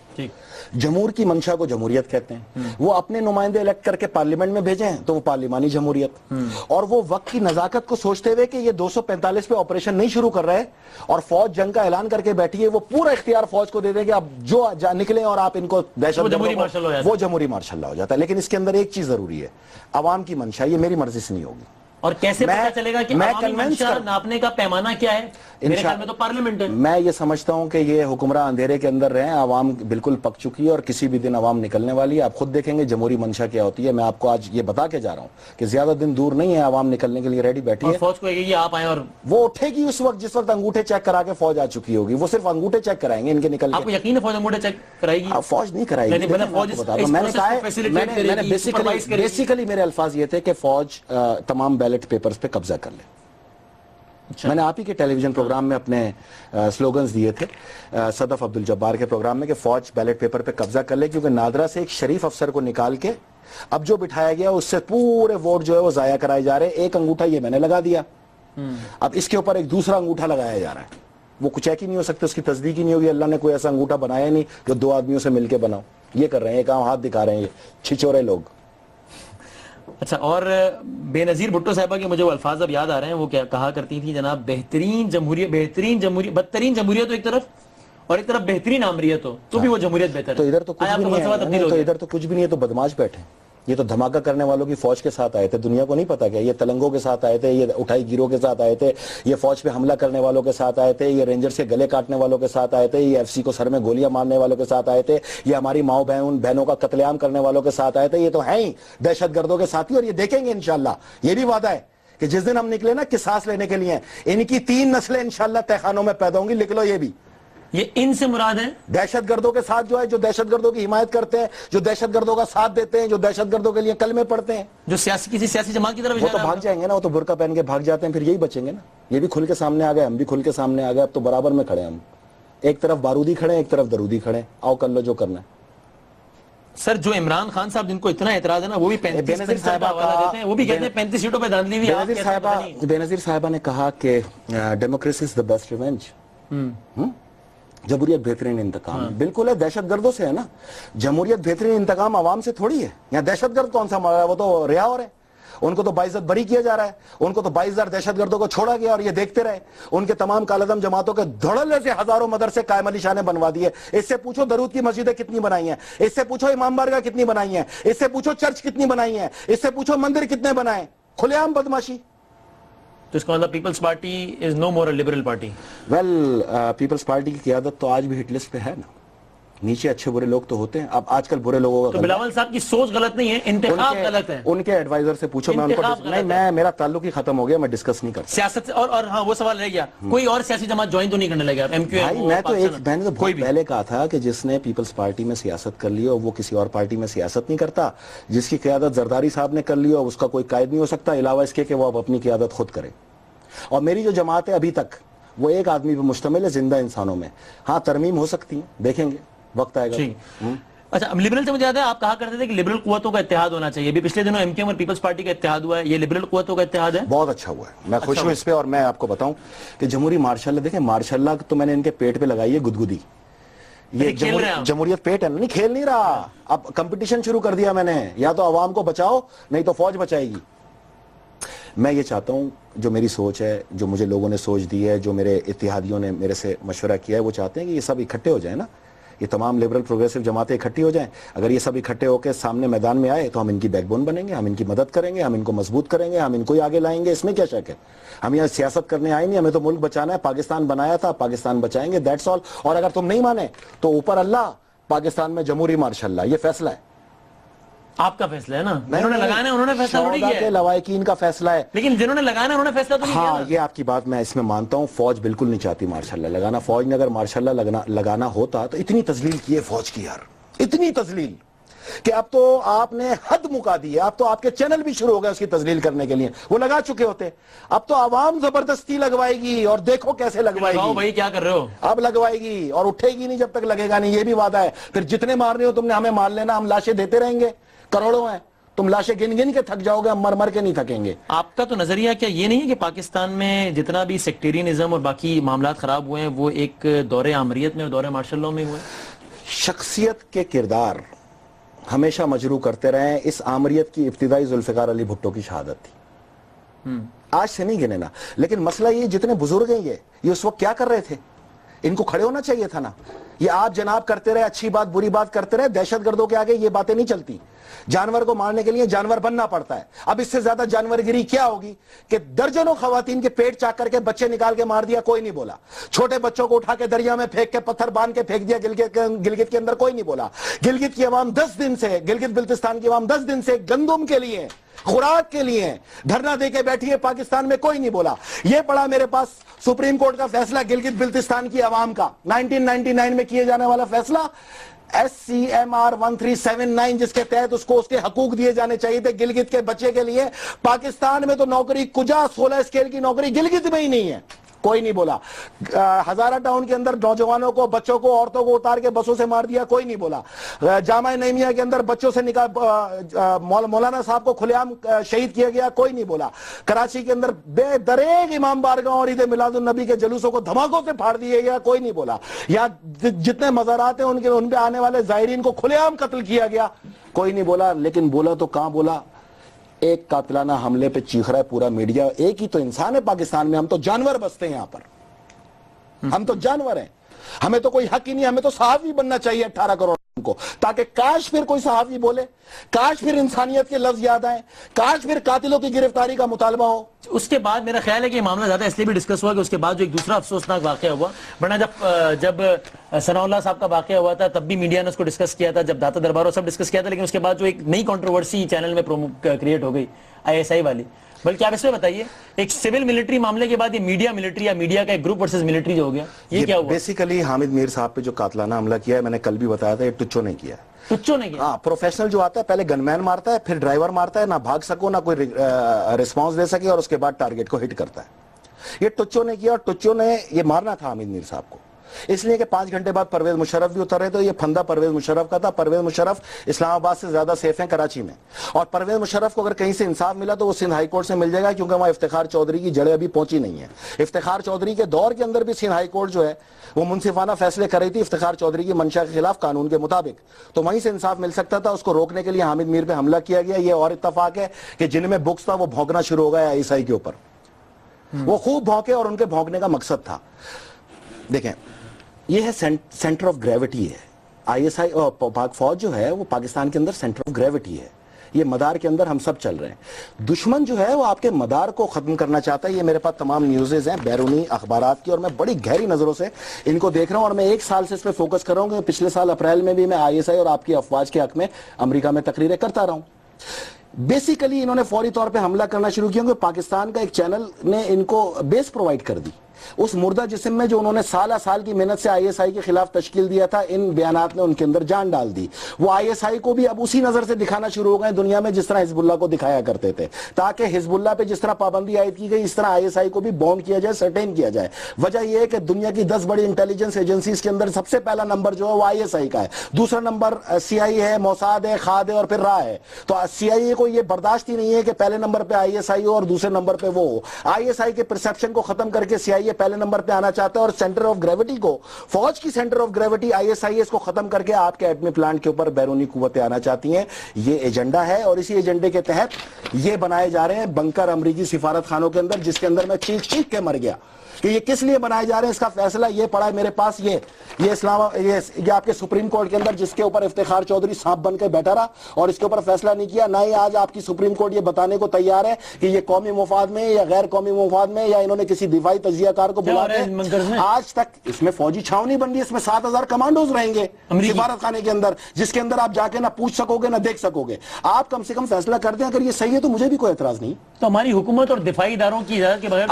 [SPEAKER 2] جمہور کی منشا کو جمہوریت کہتے ہیں. وہ اپنے نمائندے الیکٹ کر کے پارلیمنٹ میں بھیجیں تو وہ پارلیمانی جمہوریت. اور وہ وقت کی نزاکت کو سوچتے ہوئے کہ یہ 245 پہ آپریشن نہیں شروع کر رہے اور فوج جنگ کا اعلان کر کے بیٹھی ہے, وہ پورا اختیار فوج کو دے دیں کہ آپ جو نکلیں اور آپ ان کو دہشت گرد, وہ جمہوری مارشل لا ہو جاتا ہے. لیکن اس کے اندر ایک چیز ضروری ہے, عوام کی منشا, یہ میری مرضی سے نہیں ہوگی.
[SPEAKER 1] اور کیسے پتہ چلے گا کہ عوامی منشا ناپنے کا پیمانہ کیا ہے؟ میرے خیال میں تو پارلیمنٹ ہے.
[SPEAKER 2] میں یہ سمجھتا ہوں کہ یہ حکمراں اندھیرے کے اندر رہیں, عوام بالکل پک چکی ہے اور کسی بھی دن عوام نکلنے والی ہے. آپ خود دیکھیں گے جمہوری منشا کیا ہوتی ہے. میں آپ کو آج یہ بتا کے جا رہا ہوں کہ زیادہ دن دور نہیں ہے, عوام نکلنے کے لیے ریڈی بیٹھی ہے.
[SPEAKER 1] فوج کو کہے گی آپ آئیں, اور
[SPEAKER 2] وہ اٹھے گی اس وقت جس وقت انگوٹھے چیک کرا کے فوج آ چکی ہوگی. وہ صرف انگوٹھے چیک کرائیں گے ان کے نکلنے.
[SPEAKER 1] آپ کو یقین ہے فوج انگوٹھے چیک کرائے گی؟
[SPEAKER 2] فوج نہیں کرائے گی. میں نے کہا, بیسیکلی میرے الفاظ یہ تھے کہ فوج تمام بیلٹ پیپرز پہ قبضہ کر لے. میں نے آپ ہی کے ٹیلی ویژن پروگرام میں اپنے سلوگنز دیے تھے, صدف عبد الجبار کے پروگرام میں, کہ فوج بیلٹ پیپر پہ قبضہ کر لے, کیونکہ نادرا سے ایک شریف افسر کو نکال کے اب جو بٹھایا گیا اس سے پورے ووٹ جو ہے وہ ضائع کرائے جا رہے ہیں. ایک انگوٹھا یہ میں نے لگا دیا, اب اس کے اوپر ایک دوسرا انگوٹھا لگایا جا رہا ہے. وہ کچھ چیک ہی نہیں ہو سکتا, اس کی تصدیق ہی نہیں ہوگی. اللہ نے کوئی ایسا انگوٹھا بنایا نہیں جو 2 آدمیوں سے مل کے بناؤ. یہ کر رہے ہیں, یہ کام ہاتھ دکھا رہے ہیں یہ چھچورے لوگ.
[SPEAKER 1] اچھا، اور بے نظیر بھٹو صاحبہ کے مجھے وہ الفاظ اب یاد آ رہے ہیں، وہ کیا کہا کرتی تھی جناب، بدترین جمہوریت تو ایک طرف اور ایک طرف بہترین آمریت ہو تو بھی وہ جمہوریت بہتر ہے.
[SPEAKER 2] تو ادھر تو کچھ بھی نہیں ہے، تو ادھر تو کچھ بھی نہیں ہے، تو بدماش بیٹھے. یہ تو دھماکہ کرنے والوں کی فوج کے ساتھ آئے تھے، دنیا کو نہیں پتا کیا یہ تلنگوں کے ساتھ آئے تھے، یہ اٹھائی گیروں کے ساتھ آئے تھے، یہ فوج پہ حملہ کرنے والوں کے ساتھ آئے تھے، یہ رینجرز کے گلے کاٹنے والوں کے ساتھ آئے تھے، یہ ایف سی کو سر میں گولیاں مارنے والوں کے ساتھ آئے تھے، یہ ہماری ماؤں بہنوں کا قتل عام کرنے والوں کے ساتھ آئے تھے. یہ تو ہیں ہی دہشت گردوں کے ساتھی، اور یہ دیکھیں گے انشاءاللہ. یہ بھی وعدہ ہے کہ جس دن ہم نکلے نا قصاص لینے کے لیے، ان کی 3 نسلیں انشاءاللہ تہخانوں میں پیدا ہوں گی. لکھ لو یہ بھی.
[SPEAKER 1] یہ ان سے مراد ہے
[SPEAKER 2] دہشت گردوں کے ساتھ جو ہے، جو دہشت گردوں کی حمایت کرتے ہیں، جو دہشت گردوں کا ساتھ دیتے ہیں، جو دہشت گردوں کے لیے کلمے پڑھتے ہیں،
[SPEAKER 1] جو کسی سیاسی جماعت کی طرف.
[SPEAKER 2] وہ تو بھاگ جائیں گے نا، وہ تو برقع پہن کے بھاگ جاتے ہیں، پھر یہی بچیں گے نا. یہ بھی کھل کے سامنے آ گئے، ہم بھی کھل کے سامنے آ گئے. اب تو برابر میں کھڑے ہیں ہم. ایک طرف بارودی کھڑے ہیں، ایک طرف درودی کھڑے ہیں. آؤ کر لو جو کرنا ہے.
[SPEAKER 1] سر جو عمران خان صاحب جن کو اتنا اعتراض ہے نا، وہ بھی 35 وہ بھی کہتے ہیں 35 سیٹوں پہ دھاندلی ہوئی.
[SPEAKER 2] بے نظیر صاحبہ نے کہا کہ democracy is the best revenge. جمہوریت بہترین انتقام. بالکل ہے، دہشت گردوں سے ہے نا. جمہوریت بہترین انتقام عوام سے تھوڑی ہے. یہاں دہشت گرد کون سا مر رہا ہے؟ وہ تو رہا ہو رہے ہیں. ان کو تو باعزت بری کیا جا رہا ہے. ان کو تو 22,000 دہشت گردوں کو چھوڑا گیا اور یہ دیکھتے رہے. ان کے تمام کالعدم جماعتوں کے دھڑلے سے ہزاروں مدرسے قائم علی شاہ نے بنوا دیے. اس سے پوچھو درود کی مسجدیں کتنی بنائی ہیں، اس سے پوچھو امام بارگاہ کتنی بنائی ہیں، اس سے پوچھو چرچ کتنی بنائی ہیں، اس سے پوچھو مندر کتنے بنائے. کھلے عام بدماشی.
[SPEAKER 1] تو اس کا مطلب Peoples Party is no more a liberal party.
[SPEAKER 2] Well Peoples Party کی قیادت تو آج بھی ہٹ لسٹ پہ ہے نا. نیچے اچھے برے لوگ تو ہوتے ہیں. اب آج کل برے لوگوں کا
[SPEAKER 1] تو بلاول صاحب کی سوچ غلط نہیں ہے، انتخاب غلط ہے.
[SPEAKER 2] ان کے ایڈوائزر سے پوچھو. میں ان کو نہیں، میرا تعلق ہی ختم ہو گیا، میں ڈسکس نہیں کرتا
[SPEAKER 1] سیاست. اور ہاں وہ سوال رہ گیا، کوئی اور سیاسی جماعت جوائن تو نہیں کرنے لگا ایم کیو ایم؟
[SPEAKER 2] میں تو ایک میں نے تو بہت پہلے کہا تھا کہ جس نے پیپلز پارٹی میں سیاست کر لی اور وہ کسی اور پارٹی میں سیاست نہیں کرتا. جس کی قیادت زرداری صاحب نے کر لی اور اس کا کوئی قائد نہیں ہو سکتا علاوہ اس کے کہ وہ اب اپنی قیادت خود کرے. اور میری جو جماعت ہے ابھی تک وہ ایک آدمی پہ مشتمل ہے، زندہ انسانوں میں. ہاں ترمیم ہو سکتی ہیں، دیکھیں گے، وقت آئے گا.
[SPEAKER 1] اچھا، لبرل سے مجھے یاد ہے آپ کہا کرتے تھے کہ لبرل قوتوں کا اتحاد ہونا چاہیے. ابھی پچھلے دنوں ایم کیو ایم اور پیپلز پارٹی کا اتحاد ہوا ہے، یہ لبرل قوتوں کا اتحاد ہے.
[SPEAKER 2] بہت اچھا ہوا ہے، میں خوش ہوں اس پہ. اور میں آپ کو بتاؤں کہ جمہوری مارشاء اللہ، دیکھیں مارشاء اللہ تو میں نے ان کے پیٹ پہ لگائی ہے گدگدی. یہ جمہوریت پیٹ ہے نا، نہیں کھیل نہیں رہا. اب کمپٹیشن شروع کر دیا میں نے، یا تو عوام کو بچاؤ نہیں تو فوج بچائے گی. میں یہ چاہتا ہوں، جو میری سوچ ہے، جو مجھے لوگوں نے سوچ دی ہے، جو میرے اتحادیوں نے میرے سے مشورہ کیا ہے، وہ چاہتے ہیں کہ یہ سب اکٹھے ہو جائیں نا. یہ تمام لبرل پروگریسو جماعتیں اکٹھی ہو جائیں. اگر یہ سب اکٹھے ہو کے سامنے میدان میں آئے تو ہم ان کی بیک بون بنیں گے، ہم ان کی مدد کریں گے، ہم ان کو مضبوط کریں گے، ہم ان کو ہی آگے لائیں گے. اس میں کیا شک ہے؟ ہم یہاں سیاست کرنے آئے نہیں، ہمیں تو ملک بچانا ہے. پاکستان بنایا تھا، پاکستان بچائیں گے، دیٹس آل. اور اگر تم نہیں مانے تو اوپر اللہ، پاکستان میں جمہوری مارشاء اللہ. یہ فیصلہ ہے،
[SPEAKER 1] آپ کا فیصلہ ہے نا. جنہوں نے لگانا ہے انہوں نے فیصلہ تھوڑی کیا ہے،
[SPEAKER 2] لوائقین کا فیصلہ ہے.
[SPEAKER 1] لیکن جنہوں نے لگانا ہے انہوں نے فیصلہ تو نہیں کیا.
[SPEAKER 2] ہاں یہ آپ کی بات میں اس میں مانتا ہوں. فوج بالکل نہیں چاہتی مارشاء اللہ لگانا. فوج نے اگر مارشاء اللہ لگانا ہوتا تو اتنی تذلیل کی ہے فوج کی، یار اتنی تذلیل کہ اب تو آپ نے حد مکا دی ہے. اب تو آپ کے چینل بھی شروع ہو گئے اس کی تذلیل کرنے کے لیے. وہ لگا چکے ہوتے، اب تو عوام زبردستی لگوائے گی. اور دیکھو کیسے لگوائے گی.
[SPEAKER 1] بھائی کیا کر رہے ہو؟
[SPEAKER 2] اب لگوائے گی اور اٹھے گی نہیں جب تک لگے گا نہیں. یہ بھی وعدہ ہے. پھر جتنے مارنے ہو تم نے ہمیں مار لینا، ہم لاشیں دیتے رہیں گے. کروڑوں ہیں، تم لاشیں گن گن کے تھک جاؤ گے، ہم مر مر کے نہیں تھکیں گے.
[SPEAKER 1] آپ کا تو نظریہ کیا یہ نہیں ہے کہ پاکستان میں جتنا بھی سیکٹیرینزم اور باقی معاملات خراب ہوئے ہیں وہ ایک دور آمریت میں اور دور مارشل لاء میں ہوئے؟
[SPEAKER 2] شخصیت کے کردار ہمیشہ مجروح کرتے رہے ہیں. اس آمریت کی ابتدائی ذوالفقار علی بھٹو کی شہادت تھی. آج سے نہیں گنے نا. لیکن مسئلہ یہ جتنے بزرگ ہیں یہ اس وقت کیا کر رہے تھے؟ ان کو کھڑے ہونا چاہیے تھا نا. یہ آپ جناب کرتے رہے، اچھی بات بری بات کرتے رہے. دہشت گردوں کے آگے یہ باتیں نہیں چلتی. جانور کو مارنے کے لیے جانور بننا پڑتا ہے. اب اس سے زیادہ جانور گری کیا ہوگی کہ درجنوں خواتین کے پیٹ چاک کر کے بچے نکال کے مار دیا، کوئی نہیں بولا. چھوٹے بچوں کو اٹھا کے دریا میں پھینک کے پتھر باندھ کے پھینک دیا گلگت کے اندر، کوئی نہیں بولا. گلگت کی عوام 10 دن سے، گلگت بلتستان کی عوام 10 دن سے گندم کے لیے، خوراک کے لیے دھرنا دے کے بیٹھی ہے. پاکستان میں کوئی نہیں بولا. یہ پڑا میرے پاس سپریم کورٹ کا فیصلہ گلگت بلتستان کی عوام کا 1999 میں کیے جانے والا فیصلہ SCMR 1379، جس کے تحت اس کو اس کے حقوق دیے جانے چاہیے تھے گلگت کے بچے کے لیے. پاکستان میں تو نوکری کجا 16 اسکیل کی نوکری گلگت میں ہی نہیں ہے. کوئی نہیں بولا. ہزارہ ٹاؤن کے اندر نوجوانوں کو، بچوں کو، عورتوں کو اتار کے بسوں سے مار دیا، کوئی نہیں بولا. جامعہ نعیمیہ کے اندر بچوں سے مولانا صاحب کو کھلے عام شہید کیا گیا، کوئی نہیں بولا. کراچی کے اندر بے دریغ امام بارگاہ اور عید میلاد النبی کے جلوسوں کو دھماکوں سے پھاڑ دیے گیا، کوئی نہیں بولا. یا جتنے مزارات ہیں ان پہ آنے والے زائرین کو کھلے عام قتل کیا گیا، کوئی نہیں بولا. لیکن بولا تو کہاں بولا؟ ایک قاتلانہ حملے پہ چیخ رہا ہے پورا میڈیا. ایک ہی تو انسان ہے پاکستان میں, ہم تو جانور بستے ہیں یہاں پر, ہم تو جانور ہیں, ہمیں تو کوئی حق ہی نہیں, ہمیں تو صحافی بننا چاہیے 18 کروڑ کو, تاکہ کاش پھر کوئی صحافی بولے, کاش پھر انسانیت کے لفظ یاد آئیں, کاش پھر قاتلوں کی گرفتاری کا مطالبہ ہو.
[SPEAKER 1] اس کے بعد میرا خیال ہے کہ یہ معاملہ زیادہ اس لیے بھی ڈسکس ہوا کہ اس کے بعد جو ایک دوسرا افسوسناک واقعہ ہوا, ورنہ جب ثناء اللہ صاحب کا واقعہ ہوا تھا تب بھی میڈیا نے اس کو ڈسکس کیا تھا, جب داتا درباروں سب ڈسکس کیا تھا, لیکن اس کے بعد جو ایک نئی کنٹروورسی چینل میں کریٹ ہو گئی ISI والی, بلکہ آپ اس میں بتائیے ایک سول ملٹری معاملے کے بعد یہ میڈیا ملٹری یا میڈیا کا ایک گروپ ورسز ملٹری جو ہو گیا, یہ کیا ہوا؟
[SPEAKER 2] بیسیکلی حامد میر صاحب پہ جو قاتلانہ حملہ کیا ہے, میں نے کل بھی بتایا تھا, یہ ٹچو نے کیا ہے.
[SPEAKER 1] ٹچو نے کیا؟
[SPEAKER 2] ہاں, پروفیشنل جو آتا ہے پہلے گن مین مارتا ہے, پھر ڈرائیور مارتا ہے, نہ بھاگ سکو نہ کوئی ریسپانس دے سکے, اور اس کے بعد ٹارگٹ کو ہٹ کرتا ہے. یہ ٹچو نے کیا, اور ٹچو نے یہ مارنا تھا حامد میر صاحب کو, اس لیے کہ 5 گھنٹے بعد پرویز مشرف بھی اتر رہے تھے. یہ پھندا پرویز مشرف کا تھا. پرویز مشرف اسلام آباد سے زیادہ سیف ہیں کراچی میں, اور پرویز مشرف کو اگر کہیں سے انصاف ملا تو وہ سندھ ہائی کورٹ سے مل جائے گا, کیونکہ وہاں افتخار چودھری کی جڑیں ابھی پہنچی نہیں ہیں. افتخار چودھری کے دور کے اندر بھی سندھ ہائی کورٹ جو ہے وہ منصفانہ فیصلے کر رہی تھی افتخار چودھری کی منشا کے خلاف قانون کے مطابق, تو وہیں سے انصاف مل سکتا تھا. اس کو روکنے کے لیے حامد میر پہ حملہ کیا گیا. یہ اور اتفاق ہے کہ جن میں بکس تھا وہ بھونکنا شروع ہو گیا ISI کے اوپر, وہ خوب بھونکے, اور ان کے بھونکنے کا مقصد تھا, دیکھیں یہ ہے سینٹر آف گریوٹی ہے. ISI اور پاک فوج جو ہے وہ پاکستان کے اندر سینٹر آف گریوٹی ہے, یہ مدار کے اندر ہم سب چل رہے ہیں. دشمن جو ہے وہ آپ کے مدار کو ختم کرنا چاہتا ہے. یہ میرے پاس تمام نیوزز ہیں بیرونی اخبارات کی, اور میں بڑی گہری نظروں سے ان کو دیکھ رہا ہوں, اور میں 1 سال سے اس پہ فوکس کر رہا ہوں کہ پچھلے سال اپریل میں بھی میں ISI اور آپ کی افواج کے حق میں امریکہ میں تقریریں کرتا رہا ہوں. بیسیکلی انہوں نے فوری طور پہ حملہ کرنا شروع کیا کہ پاکستان کا ایک چینل نے ان کو بیس پرووائڈ کر دی. اس مردہ جسم میں جو انہوں نے سالہ سال کی محنت سے ISI کے خلاف تشکیل دیا تھا, ان بیانات نے ان کے اندر جان ڈال دی. وہ ISI کو بھی اب اسی نظر سے دکھانا شروع ہو گئے دنیا میں جس طرح حزب اللہ کو دکھایا کرتے تھے, تاکہ حزب اللہ پہ جس طرح پابندی عائد کی گئی اس طرح ISI کو بھی بونڈ کیا جائے, سرٹین کیا جائے. وجہ یہ ہے کہ دنیا کی 10 بڑی انٹیلیجنس ایجنسیز کے اندر سب سے پہلا نمبر جو ہے وہ ISI کا ہے, دوسرا نمبر CIA ہے, موساد ہے, خاد ہے, اور پھر را ہے. تو CIA کو یہ برداشت ہی نہیں ہے کہ پہلے نمبر پہ ISI ہو اور دوسرے نمبر پہ وہ ہو. ISI کے پرسپشن کو ختم کر کے CIA پہلے نمبر پہ آنا چاہتا ہے, اور سینٹر آف گریوٹی کو, فوج کی سینٹر آف گریوٹی ISI اس کو ختم کر کے آپ کے ایٹمی پلانٹ کے اوپر بیرونی قوتیں آنا چاہتی ہیں. یہ ایجنڈا ہے, اور اسی ایجنڈے کے تحت یہ بنائے جا رہے ہیں بنکر امریکی سفارت خانوں کے اندر, جس کے اندر میں چیخ چیخ کے مر گیا کہ یہ کس لیے بنائے جا رہے ہیں. اس کا فیصلہ یہ پڑا ہے میرے پاس, یہ آپ کے سپریم کورٹ کے اندر, جس کے اوپر افتخار چودھری سانپ بن کے بیٹھا رہا اور اس کے اوپر فیصلہ نہیں کیا. نہ ہی آج آپ کی سپریم کورٹ یہ بتانے کو تیار ہے کہ یہ قومی مفاد میں یا غیر قومی مفاد میں, یا انہوں نے کسی دفاعی تجزیہ کار کو بلا کے, آج تک اس میں فوجی چھاؤں نہیں بن رہی. اس میں 7000 کمانڈوز رہیں گے سفارت خانے کے اندر, جس کے اندر آپ جا کے نہ پوچھ سکو گے نہ دیکھ سکو گے. آپ کم سے کم فیصلہ کر دیں, اگر یہ صحیح ہے تو مجھے بھی کوئی اعتراض نہیں.
[SPEAKER 1] تو ہماری حکومت اور دفاعی اداروں کی اجازت کے بغیر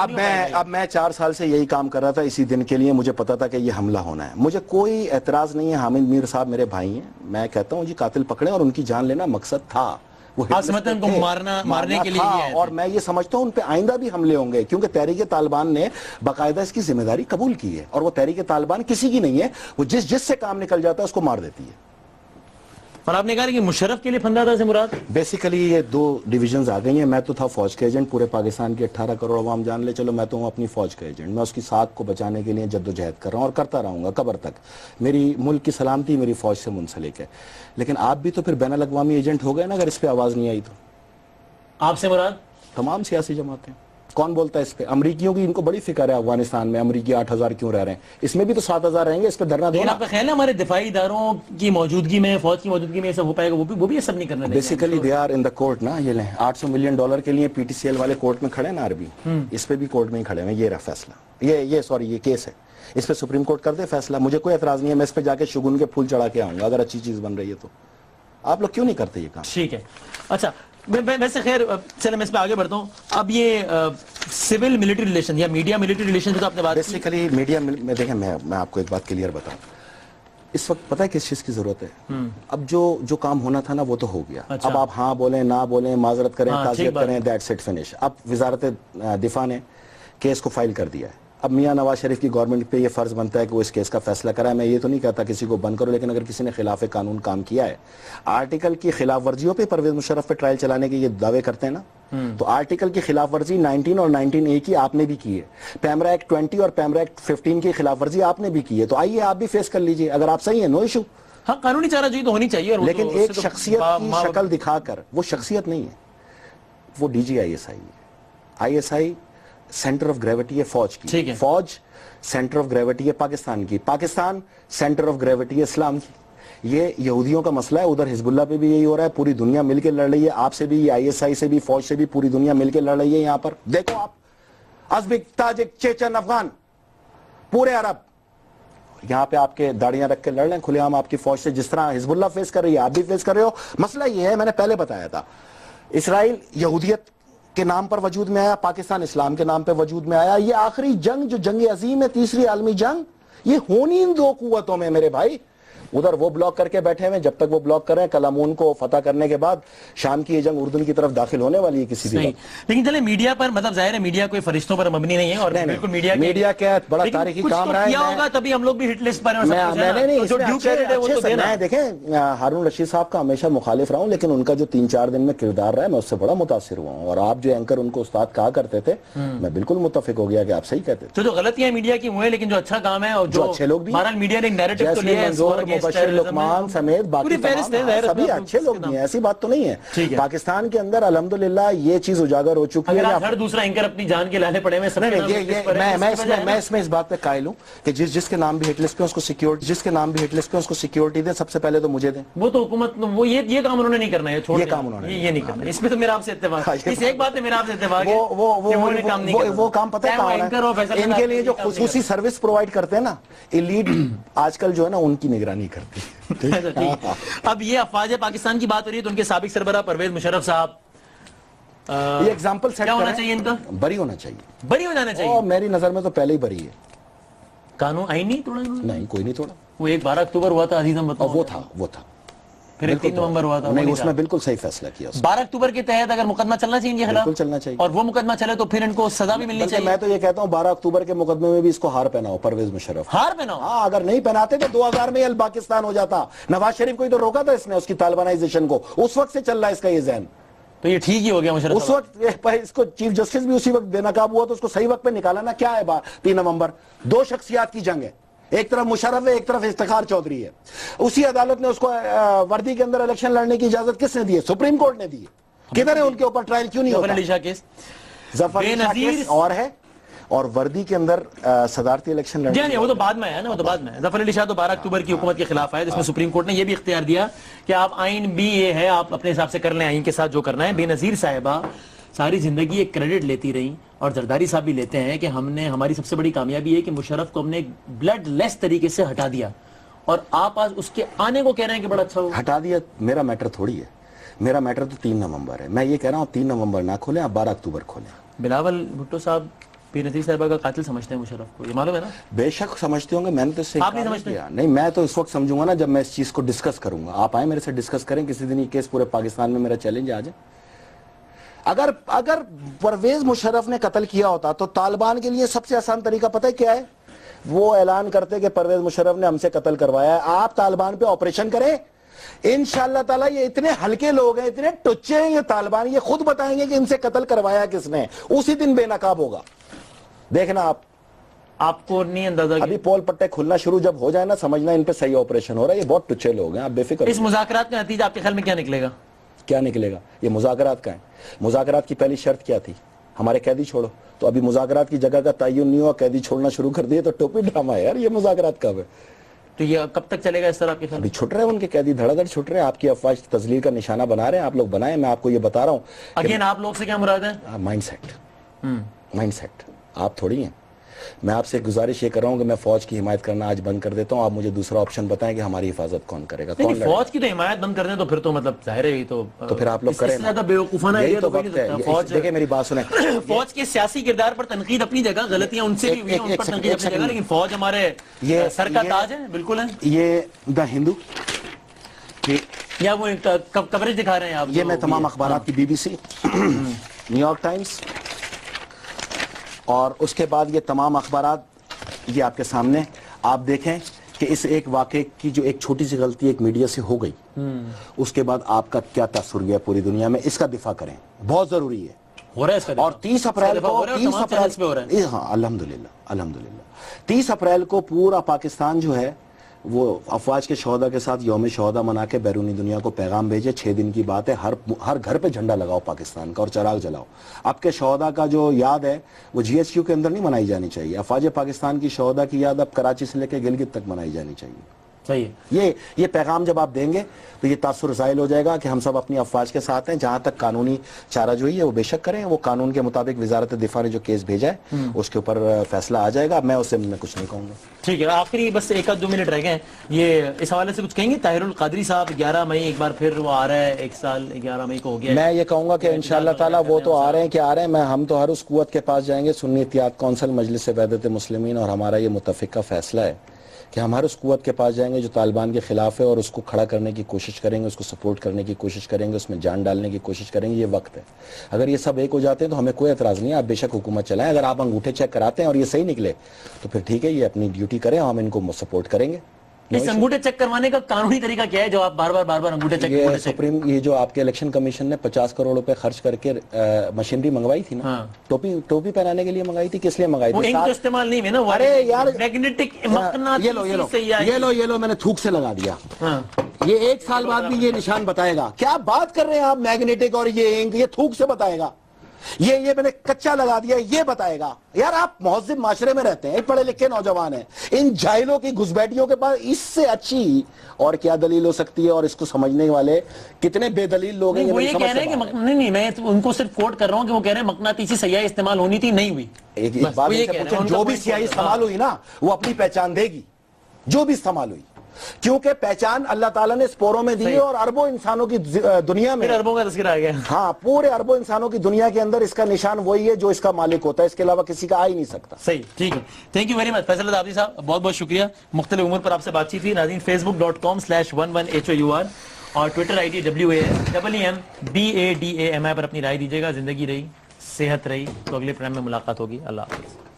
[SPEAKER 2] اب میں 4 سال سے یہی کام کر رہا تھا اسی دن کے لیے. مجھے پتا تھا کہ یہ حملہ ہونا ہے, مجھے کوئی اعتراض نہیں ہے. حامد میر صاحب میرے بھائی ہیں, میں کہتا ہوں جی قاتل پکڑیں, اور ان کی جان لینا مقصد تھا.
[SPEAKER 1] ان کو مارنے کے لیے,
[SPEAKER 2] اور میں یہ سمجھتا ہوں ان پہ آئندہ بھی حملے ہوں گے, کیونکہ تحریک طالبان نے باقاعدہ اس کی ذمہ داری قبول کی ہے, اور وہ تحریک طالبان کسی کی نہیں ہے, وہ جس سے کام نکل جاتا ہے اس کو مار دیتی ہے.
[SPEAKER 1] اور آپ نے کہا کہ مشرف کے لیے پھندا تھا سے مراد
[SPEAKER 2] بیسیکلی یہ 2 ڈویژنز آ گئی ہیں. میں تو تھا فوج کا ایجنٹ, پورے پاکستان کے 18 کروڑ عوام جان لے چلو, میں تو ہوں اپنی فوج کا ایجنٹ. میں اس کی ساکھ کو بچانے کے لیے جد و جہد کر رہا ہوں اور کرتا رہوں گا قبر تک. میری ملک کی سلامتی میری فوج سے منسلک ہے. لیکن آپ بھی تو پھر بین الاقوامی ایجنٹ ہو گئے نا, اگر اس پہ آواز نہیں آئی تو.
[SPEAKER 1] آپ سے مراد
[SPEAKER 2] تمام سیاسی جماعتیں. کون بولتا ہے اس پہ؟ امریکیوں کی ان کو بڑی فکر ہے افغانستان میں, امریکی 8000 کیوں رہ رہے ہیں, اس میں بھی تو 7000 رہیں گے, اس پہ دھرنا دو.
[SPEAKER 1] آپ کا خیال ہے ہمارے دفاعی اداروں کی موجودگی میں, فوج کی موجودگی میں یہ سب ہو پائے گا؟ وہ بھی یہ سب نہیں کرنا دیں گے.
[SPEAKER 2] Basically they are in the court نا. یہ لیں $800 ملین کے لیے PTCL والے کورٹ میں کھڑے نا عربی, اس پہ بھی کورٹ میں ہی کھڑے ہیں. یہ رہا فیصلہ, یہ کیس ہے, اس پہ سپریم کورٹ کر دے فیصلہ. مجھے کوئی اعتراض نہیں ہے, میں اس پہ جا کے شگون کے پھول چڑھا کے آؤں گا اگر اچھی چیز بن رہی ہے تو. آپ لوگ کیوں نہیں کرتے یہ کام؟
[SPEAKER 1] ٹھیک ہے. اچھا ویسے خیر چلیں میں اس پہ آگے بڑھتا ہوں. اب یہ سول ملٹری ریلیشن یا میڈیا ملٹری ریلیشن جو آپ نے بات کی,
[SPEAKER 2] بیسیکلی میڈیا میں دیکھیں, میں آپ کو ایک بات کلیئر بتاؤں. اس وقت پتہ ہے کس چیز کی ضرورت ہے؟ اب جو کام ہونا تھا نا وہ تو ہو گیا. اب آپ ہاں بولیں نہ بولیں, معذرت کریں, تعزیت کریں, دیٹس اٹ, فنش. اب وزارت دفاع نے کیس کو فائل کر دیا ہے. اب میاں نواز شریف کی گورنمنٹ پہ یہ فرض بنتا ہے کہ وہ اس کیس کا فیصلہ کرائے. میں یہ تو نہیں کہتا کسی کو بند کرو, لیکن اگر کسی نے خلاف قانون کام کیا ہے, آرٹیکل کی خلاف ورزیوں پہ پرویز مشرف پہ ٹرائل چلانے کے یہ دعوے کرتے ہیں نا, تو آرٹیکل کی خلاف ورزی 19 اور 19A کی آپ نے بھی کی ہے, پیمرا ایکٹ 20 اور پیمرا ایکٹ 15 کی خلاف ورزی آپ نے بھی کی ہے. تو آئیے آپ بھی فیس کر لیجئے, اگر آپ صحیح ہیں نو ایشو.
[SPEAKER 1] ہاں قانونی چارہ جوئی تو ہونی چاہیے,
[SPEAKER 2] لیکن ایک شخصیت کی شکل دکھا کر, وہ شخصیت نہیں ہے. وہ DGISI ہے. ISI سینٹر آف گریوٹی ہے فوج کی, فوج سینٹر آف گریوٹی ہے پاکستان کی, پاکستان سینٹر آف گریوٹی ہے اسلام کی. یہ یہودیوں کا مسئلہ ہے, ادھر حزب اللہ پہ بھی یہی ہو رہا ہے, پوری دنیا مل کے لڑ رہی ہے, آپ سے بھی, ISI سے بھی, فوج سے بھی, پوری دنیا مل کے لڑ رہی ہے. یہاں پر دیکھو آپ, ازبک, تاجک, چیچن, افغان, پورے عرب یہاں پہ آپ کے داڑیاں رکھ کے لڑ رہے ہیں کھلے عام آپ کی فوج سے, جس طرح حزب اللہ فیس کر رہی ہے آپ بھی فیس کر رہے ہو. مسئلہ یہ ہے, میں نے پہلے بتایا تھا, اسرائیل یہودیت کے نام پر وجود میں آیا, پاکستان اسلام کے نام پہ وجود میں آیا. یہ آخری جنگ جو جنگ عظیم ہے, تیسری عالمی جنگ, یہ ہونی ان دو قوتوں میں میرے بھائی. ادھر وہ بلاک کر کے بیٹھے ہوئے, جب تک وہ بلاک کر رہے ہیں کلامون کو فتح کرنے کے بعد شام کی یہ جنگ اردن کی طرف داخل ہونے والی ہے کسی بھی وقت.
[SPEAKER 1] لیکن چلے میڈیا پر, مطلب ظاہر ہے میڈیا کوئی فرشتوں پر مبنی نہیں ہے, اور بالکل
[SPEAKER 2] میڈیا کیا بڑا تاریخی کام رہا ہے.
[SPEAKER 1] کیا ہوگا تبھی ہم لوگ بھی ہٹ لسٹ پر ہیں.
[SPEAKER 2] میں دیکھیں ہارون رشید صاحب کا ہمیشہ مخالف رہا ہوں, لیکن ان کا جو 3-4 دن میں کردار رہا ہے میں اس سے بڑا متاثر ہوا ہوں. اور آپ جو اینکر ان کو استاد کہا کرتے تھے, میں بالکل متفق ہو گیا کہ آپ صحیح کہتے تھے.
[SPEAKER 1] جو غلطیاں میڈیا کی ہوئے, لیکن جو اچھا کام ہے اور جو
[SPEAKER 2] اچھے لوگ بھی,
[SPEAKER 1] بہرحال میڈیا نے ایک نیریٹو تو لیا ہے,
[SPEAKER 2] مبشر لقمان سمیت باقی سبھی اچھے لوگ بھی ہیں, ایسی بات تو نہیں ہے. پاکستان کے اندر الحمدللہ یہ چیز اجاگر ہو چکی ہے.
[SPEAKER 1] ہر دوسرا اینکر اپنی جان کے لانے پڑے میں
[SPEAKER 2] اس بات پہ قائل ہوں کہ جس کے نام بھی ہٹ لسٹ پہ اس کو سیکیورٹی, جس کے نام بھی ہٹ لسٹ پہ اس کو سیکیورٹی دیں, سب سے پہلے تو مجھے دیں.
[SPEAKER 1] وہ تو حکومت, وہ یہ کام انہوں نے نہیں کرنا ہے,
[SPEAKER 2] یہ کام انہوں نے
[SPEAKER 1] یہ نہیں کرنا. اس میں تو میرا آپ سے اتفاق ہے, اس ایک بات میں میرا آپ سے اتفاق ہے,
[SPEAKER 2] وہ کام پتہ ہے کہاں ہے. ان کے لیے جو خصوصی سروس پرووائڈ کرتے ہیں نا ایلیٹ, آج کل جو ہے نا ان کی نگرانی کرتی ہے.
[SPEAKER 1] اب یہ افواج پاکستان کی بات ہو رہی ہے تو ان کے سابق سربراہ پرویز مشرف صاحب,
[SPEAKER 2] یہ ایگزامپل سیٹ
[SPEAKER 1] کیا ہونا چاہیے ان کا؟
[SPEAKER 2] بری ہونا چاہیے,
[SPEAKER 1] بری ہو جانا چاہیے.
[SPEAKER 2] میری نظر میں تو پہلے ہی بری ہے.
[SPEAKER 1] قانون آئین نہیں توڑا؟
[SPEAKER 2] نہیں, کوئی نہیں توڑا.
[SPEAKER 1] وہ ایک 12 اکتوبر ہوا تھا عزیزم,
[SPEAKER 2] وہ تھا
[SPEAKER 1] پھر 3 نومبر ہوا تھا.
[SPEAKER 2] نہیں, اس میں بالکل صحیح فیصلہ کیا.
[SPEAKER 1] 12 اکتوبر کے تحت اگر مقدمہ چلنا چاہیے ان کے خلاف,
[SPEAKER 2] بالکل چلنا چاہیے,
[SPEAKER 1] اور وہ مقدمہ چلے تو پھر ان کو سزا بھی ملنی چاہیے.
[SPEAKER 2] میں تو یہ کہتا ہوں 12 اکتوبر کے مقدمے میں بھی اس کو ہار پہناؤ پرویز مشرف,
[SPEAKER 1] ہار پہناؤ.
[SPEAKER 2] ہاں, اگر نہیں پہناتے تو 2000 میں پاکستان ہو جاتا. نواز شریف کو ہی تو روکا تھا اس نے, اس کی طالبانائزیشن کو. اس وقت سے چل رہا ہے اس کا یہ ذہن,
[SPEAKER 1] تو یہ ٹھیک ہی ہو گیا مشرف.
[SPEAKER 2] اس وقت اس کو چیف جسٹس بھی اسی وقت بے نقاب ہوا تو اس کو صحیح وقت پہ نکالا نا. کیا ہے 3 نومبر, 2 شخصیات کی جنگ ہے, ایک طرف مشرف ہے, ایک طرف افتخار چودھری ہے. اسی عدالت نے اس کو وردی کے اندر الیکشن لڑنے کی اجازت کس نے دی ہے؟ سپریم کورٹ نے دی ہے. کدھر ہے ان کے اوپر ٹرائل کیوں نہیں ہوتا؟
[SPEAKER 1] ظفر علی شاہ کیس,
[SPEAKER 2] ظفر علی شاہ کیس اور ہے, اور وردی کے اندر صدارتی الیکشن لڑنے.
[SPEAKER 1] نہیں, وہ تو بعد میں ہے نا, وہ تو بعد میں ہے. ظفر علی شاہ تو 12 اکتوبر کی حکومت کے خلاف آئے, جس میں سپریم کورٹ نے یہ بھی اختیار دیا کہ آپ آئین بھی یہ ہے, آپ اپنے حساب سے کر لیں آئین کے ساتھ جو کرنا ہے. بے نظیر صاحبہ ساری زندگی ایک کریڈٹ لیتی رہی, اور زرداری صاحب بھی لیتے ہیں کہ ہم نے, ہماری سب سے بڑی کامیابی ہے کہ مشرف کو ہم نے بلڈ لیس طریقے سے ہٹا دیا, اور آپ آج اس کے آنے کو کہہ رہے ہیں کہ بڑا اچھا ہو.
[SPEAKER 2] ہٹا دیا میرا میٹر تھوڑی ہے, میرا میٹر تو 3 نومبر ہے. میں یہ کہہ رہا ہوں 3 نومبر نہ کھولیں, آپ 12 اکتوبر کھولیں.
[SPEAKER 1] بلاول بھٹو صاحب بے نظیر صاحبہ کا قاتل سمجھتے ہیں مشرف کو, یہ معلوم ہے نا؟
[SPEAKER 2] بے شک سمجھتے ہوں گے, میں نے تو اس سے
[SPEAKER 1] آپ نہیں سمجھتے؟
[SPEAKER 2] نہیں, میں تو اس وقت سمجھوں گا نا جب میں اس چیز کو ڈسکس کروں گا. آپ آئیں میرے سے ڈسکس کریں کسی دن, یہ کیس پورے پاکستان میں میرا چیلنج آ جائے. اگر پرویز مشرف نے قتل کیا ہوتا تو طالبان کے لیے سب سے آسان طریقہ پتہ ہے کیا ہے؟ وہ اعلان کرتے کہ پرویز مشرف نے ہم سے قتل کروایا ہے, آپ طالبان پہ آپریشن کریں. انشاءاللہ تعالیٰ یہ اتنے ہلکے لوگ ہیں, اتنے ٹچے ہیں یہ طالبان, یہ خود بتائیں گے کہ ان سے قتل کروایا کس نے, اسی دن بے نقاب ہوگا. دیکھنا
[SPEAKER 1] آپ کو نہیں اندازہ,
[SPEAKER 2] ابھی پول پٹے کھلنا شروع جب ہو جائے نا, سمجھنا ان پہ صحیح آپریشن ہو رہا ہے. یہ بہت ٹچے لوگ ہیں, آپ بے فکر.
[SPEAKER 1] اس مذاکرات کا نتیجہ آپ کے خیال میں کیا نکلے گا؟
[SPEAKER 2] کیا نکلے گا؟ یہ مذاکرات کا ہے. مذاکرات کی پہلی شرط کیا تھی؟ ہمارے قیدی چھوڑو. تو ابھی مذاکرات کی جگہ کا تعین نہیں ہوا, قیدی چھوڑنا شروع کر دیے, تو ٹوپی ڈرامہ ہے یار. یہ مذاکرات کب ہے؟
[SPEAKER 1] تو یہ کب تک چلے گا اس طرح آپ کے خیال؟
[SPEAKER 2] ابھی چھٹ رہے ہیں ان کے قیدی, دھڑا دھڑ چھٹ رہے ہیں. آپ کی افواج تذلیل کا نشانہ بنا رہے ہیں, آپ لوگ بنائیں. میں آپ کو یہ بتا رہا ہوں.
[SPEAKER 1] اگین آپ لوگ سے کیا مراد ہے؟
[SPEAKER 2] Mindset. آپ تھوڑی ہیں. میں آپ سے گزارش یہ کر رہا ہوں کہ میں فوج کی حمایت کرنا آج بند کر دیتا ہوں. آپ مجھے دوسرا آپشن بتائیں کہ ہماری حفاظت کون کرے گا.
[SPEAKER 1] نہیں, فوج کی تو حمایت بند کر دیں تو پھر تو مطلب ظاہر ہے, تو
[SPEAKER 2] پھر آپ لوگ کریں.
[SPEAKER 1] زیادہ بیوقوفانہ ایریا تو کوئی نہیں سکتا. فوج,
[SPEAKER 2] دیکھیں میری بات سنیں,
[SPEAKER 1] فوج کے سیاسی کردار پر تنقید اپنی جگہ, غلطیاں ان سے بھی ہوئی ہیں, ان پر تنقید اپنی جگہ, لیکن فوج ہمارے سر کا تاج ہے. بالکل ہے.
[SPEAKER 2] یہ دا ہندو
[SPEAKER 1] یا وہ کوریج دکھا رہے ہیں آپ,
[SPEAKER 2] یہ میں تمام اخبارات کی BBC, نیو یارک ٹائمز, اور اس کے بعد یہ تمام اخبارات یہ آپ کے سامنے. آپ دیکھیں کہ اس ایک واقعے کی جو ایک چھوٹی سی غلطی ایک میڈیا سے ہو گئی, اس کے بعد آپ کا کیا تاثر گیا پوری دنیا میں. اس کا دفاع کریں, بہت ضروری ہے.
[SPEAKER 1] ہو رہا ہے اس کا.
[SPEAKER 2] اور 30 اپریل کو, ہاں الحمدللہ 30 اپریل کو پورا پاکستان جو ہے وہ افواج کے شہداء کے ساتھ یوم شہداء منا کے بیرونی دنیا کو پیغام بھیجے. 6 دن کی بات ہے, ہر گھر پہ جھنڈا لگاؤ پاکستان کا اور چراغ جلاؤ. اب کے شہداء کا جو یاد ہے وہ جی ایس کیو کے اندر نہیں منائی جانی چاہیے. افواج پاکستان کی شہداء کی یاد اب کراچی سے لے کے گلگت تک منائی جانی چاہیے.
[SPEAKER 1] صحیح.
[SPEAKER 2] یہ پیغام جب آپ دیں گے تو یہ تاثر زائل ہو جائے گا کہ ہم سب اپنی افواج کے ساتھ ہیں. جہاں تک قانونی چارہ جوئی ہے وہ بے شک کریں. وہ قانون کے مطابق وزارت دفاع نے جو کیس بھیجا ہے اس کے اوپر فیصلہ آ جائے گا. میں اس سے میں کچھ نہیں کہوں گا.
[SPEAKER 1] ٹھیک ہے, آخری بس 1-2 منٹ رہ گئے ہیں. یہ اس حوالے سے کچھ کہیں گے؟ طاہر القادری صاحب 11 مئی ایک بار پھر وہ آ رہا ہے, 1 سال 11 مئی کو ہو گیا.
[SPEAKER 2] میں یہ کہوں گا کہ انشاءاللہ تعالیٰ وہ تو آ رہے ہیں کہ آ رہے ہیں. ہم تو ہر اس قوت کے پاس جائیں گے. سنی اتحاد کونسل, مجلس وحدت مسلمین اور ہمارا یہ متفقہ فیصلہ ہے کہ ہم ہر اس قوت کے پاس جائیں گے جو طالبان کے خلاف ہے اور اس کو کھڑا کرنے کی کوشش کریں گے, اس کو سپورٹ کرنے کی کوشش کریں گے, اس میں جان ڈالنے کی کوشش کریں گے. یہ وقت ہے. اگر یہ سب ایک ہو جاتے ہیں تو ہمیں کوئی اعتراض نہیں ہے. آپ بے شک حکومت چلائیں. اگر آپ انگوٹھے چیک کراتے ہیں اور یہ صحیح نکلے تو پھر ٹھیک ہے, یہ اپنی ڈیوٹی کریں, ہم ان کو سپورٹ کریں گے.
[SPEAKER 1] اس انگوٹھے چیک کروانے کا قانونی طریقہ کیا ہے جو آپ بار بار انگوٹھے چیک؟
[SPEAKER 2] یہ جو آپ کے الیکشن کمیشن نے 50 کروڑ روپے خرچ کر کے مشینری منگوائی تھی نا, ٹوپی پہنانے کے لیے منگائی تھی. کس لیے منگائی تھی؟
[SPEAKER 1] وہ استعمال نہیں ہے نا.
[SPEAKER 2] ارے یار
[SPEAKER 1] میگنیٹک
[SPEAKER 2] یہ لو میں نے تھوک سے لگا دیا. یہ 1 سال بعد بھی یہ نشان بتائے گا. کیا بات کر رہے ہیں آپ؟ میگنیٹک اور یہ انک, یہ تھوک سے بتائے گا. یہ میں نے کچا لگا دیا, یہ بتائے گا. یار آپ مہذب معاشرے میں رہتے ہیں, پڑھے لکھے نوجوان ہیں. ان جاہلوں کی گھسبیٹیوں کے پاس اس سے اچھی اور کیا دلیل ہو سکتی ہے؟ اور اس کو سمجھنے والے کتنے بے دلیل لوگ ہیں.
[SPEAKER 1] وہ یہ کہہ رہے ہیں کہ نہیں, میں ان کو صرف کوٹ کر رہا ہوں کہ وہ کہہ رہے ہیں مقناطیسی سیاہی استعمال ہونی تھی, نہیں ہوئی.
[SPEAKER 2] ایک بات سے پوچھیں, جو بھی سیاہی استعمال ہوئی نا وہ اپنی پہچان دے گی. جو بھی استعمال ہوئی, کیونکہ پہچان اللہ تعالیٰ نے سپوروں میں دی ہے اور اربوں انسانوں کی دنیا میں,
[SPEAKER 1] اربوں کا تذکرہ آ گیا.
[SPEAKER 2] ہاں, پورے اربوں انسانوں کی دنیا کے اندر اس کا نشان وہی ہے جو اس کا مالک ہوتا ہے. اس کے علاوہ کسی کا آ ہی نہیں سکتا.
[SPEAKER 1] صحیح, ٹھیک ہے. Thank you very much Faisal Dhabi صاحب, بہت بہت شکریہ. مختلف امور پر آپ سے بات چیت تھی. ناظرین, facebook.com/11HOUR اور ٹویٹر ID WAMBADAMI پر اپنی رائے دیجیے گا. زندگی رہی, صحت رہی تو اگلے پروگرام میں ملاقات ہوگی. اللہ حافظ.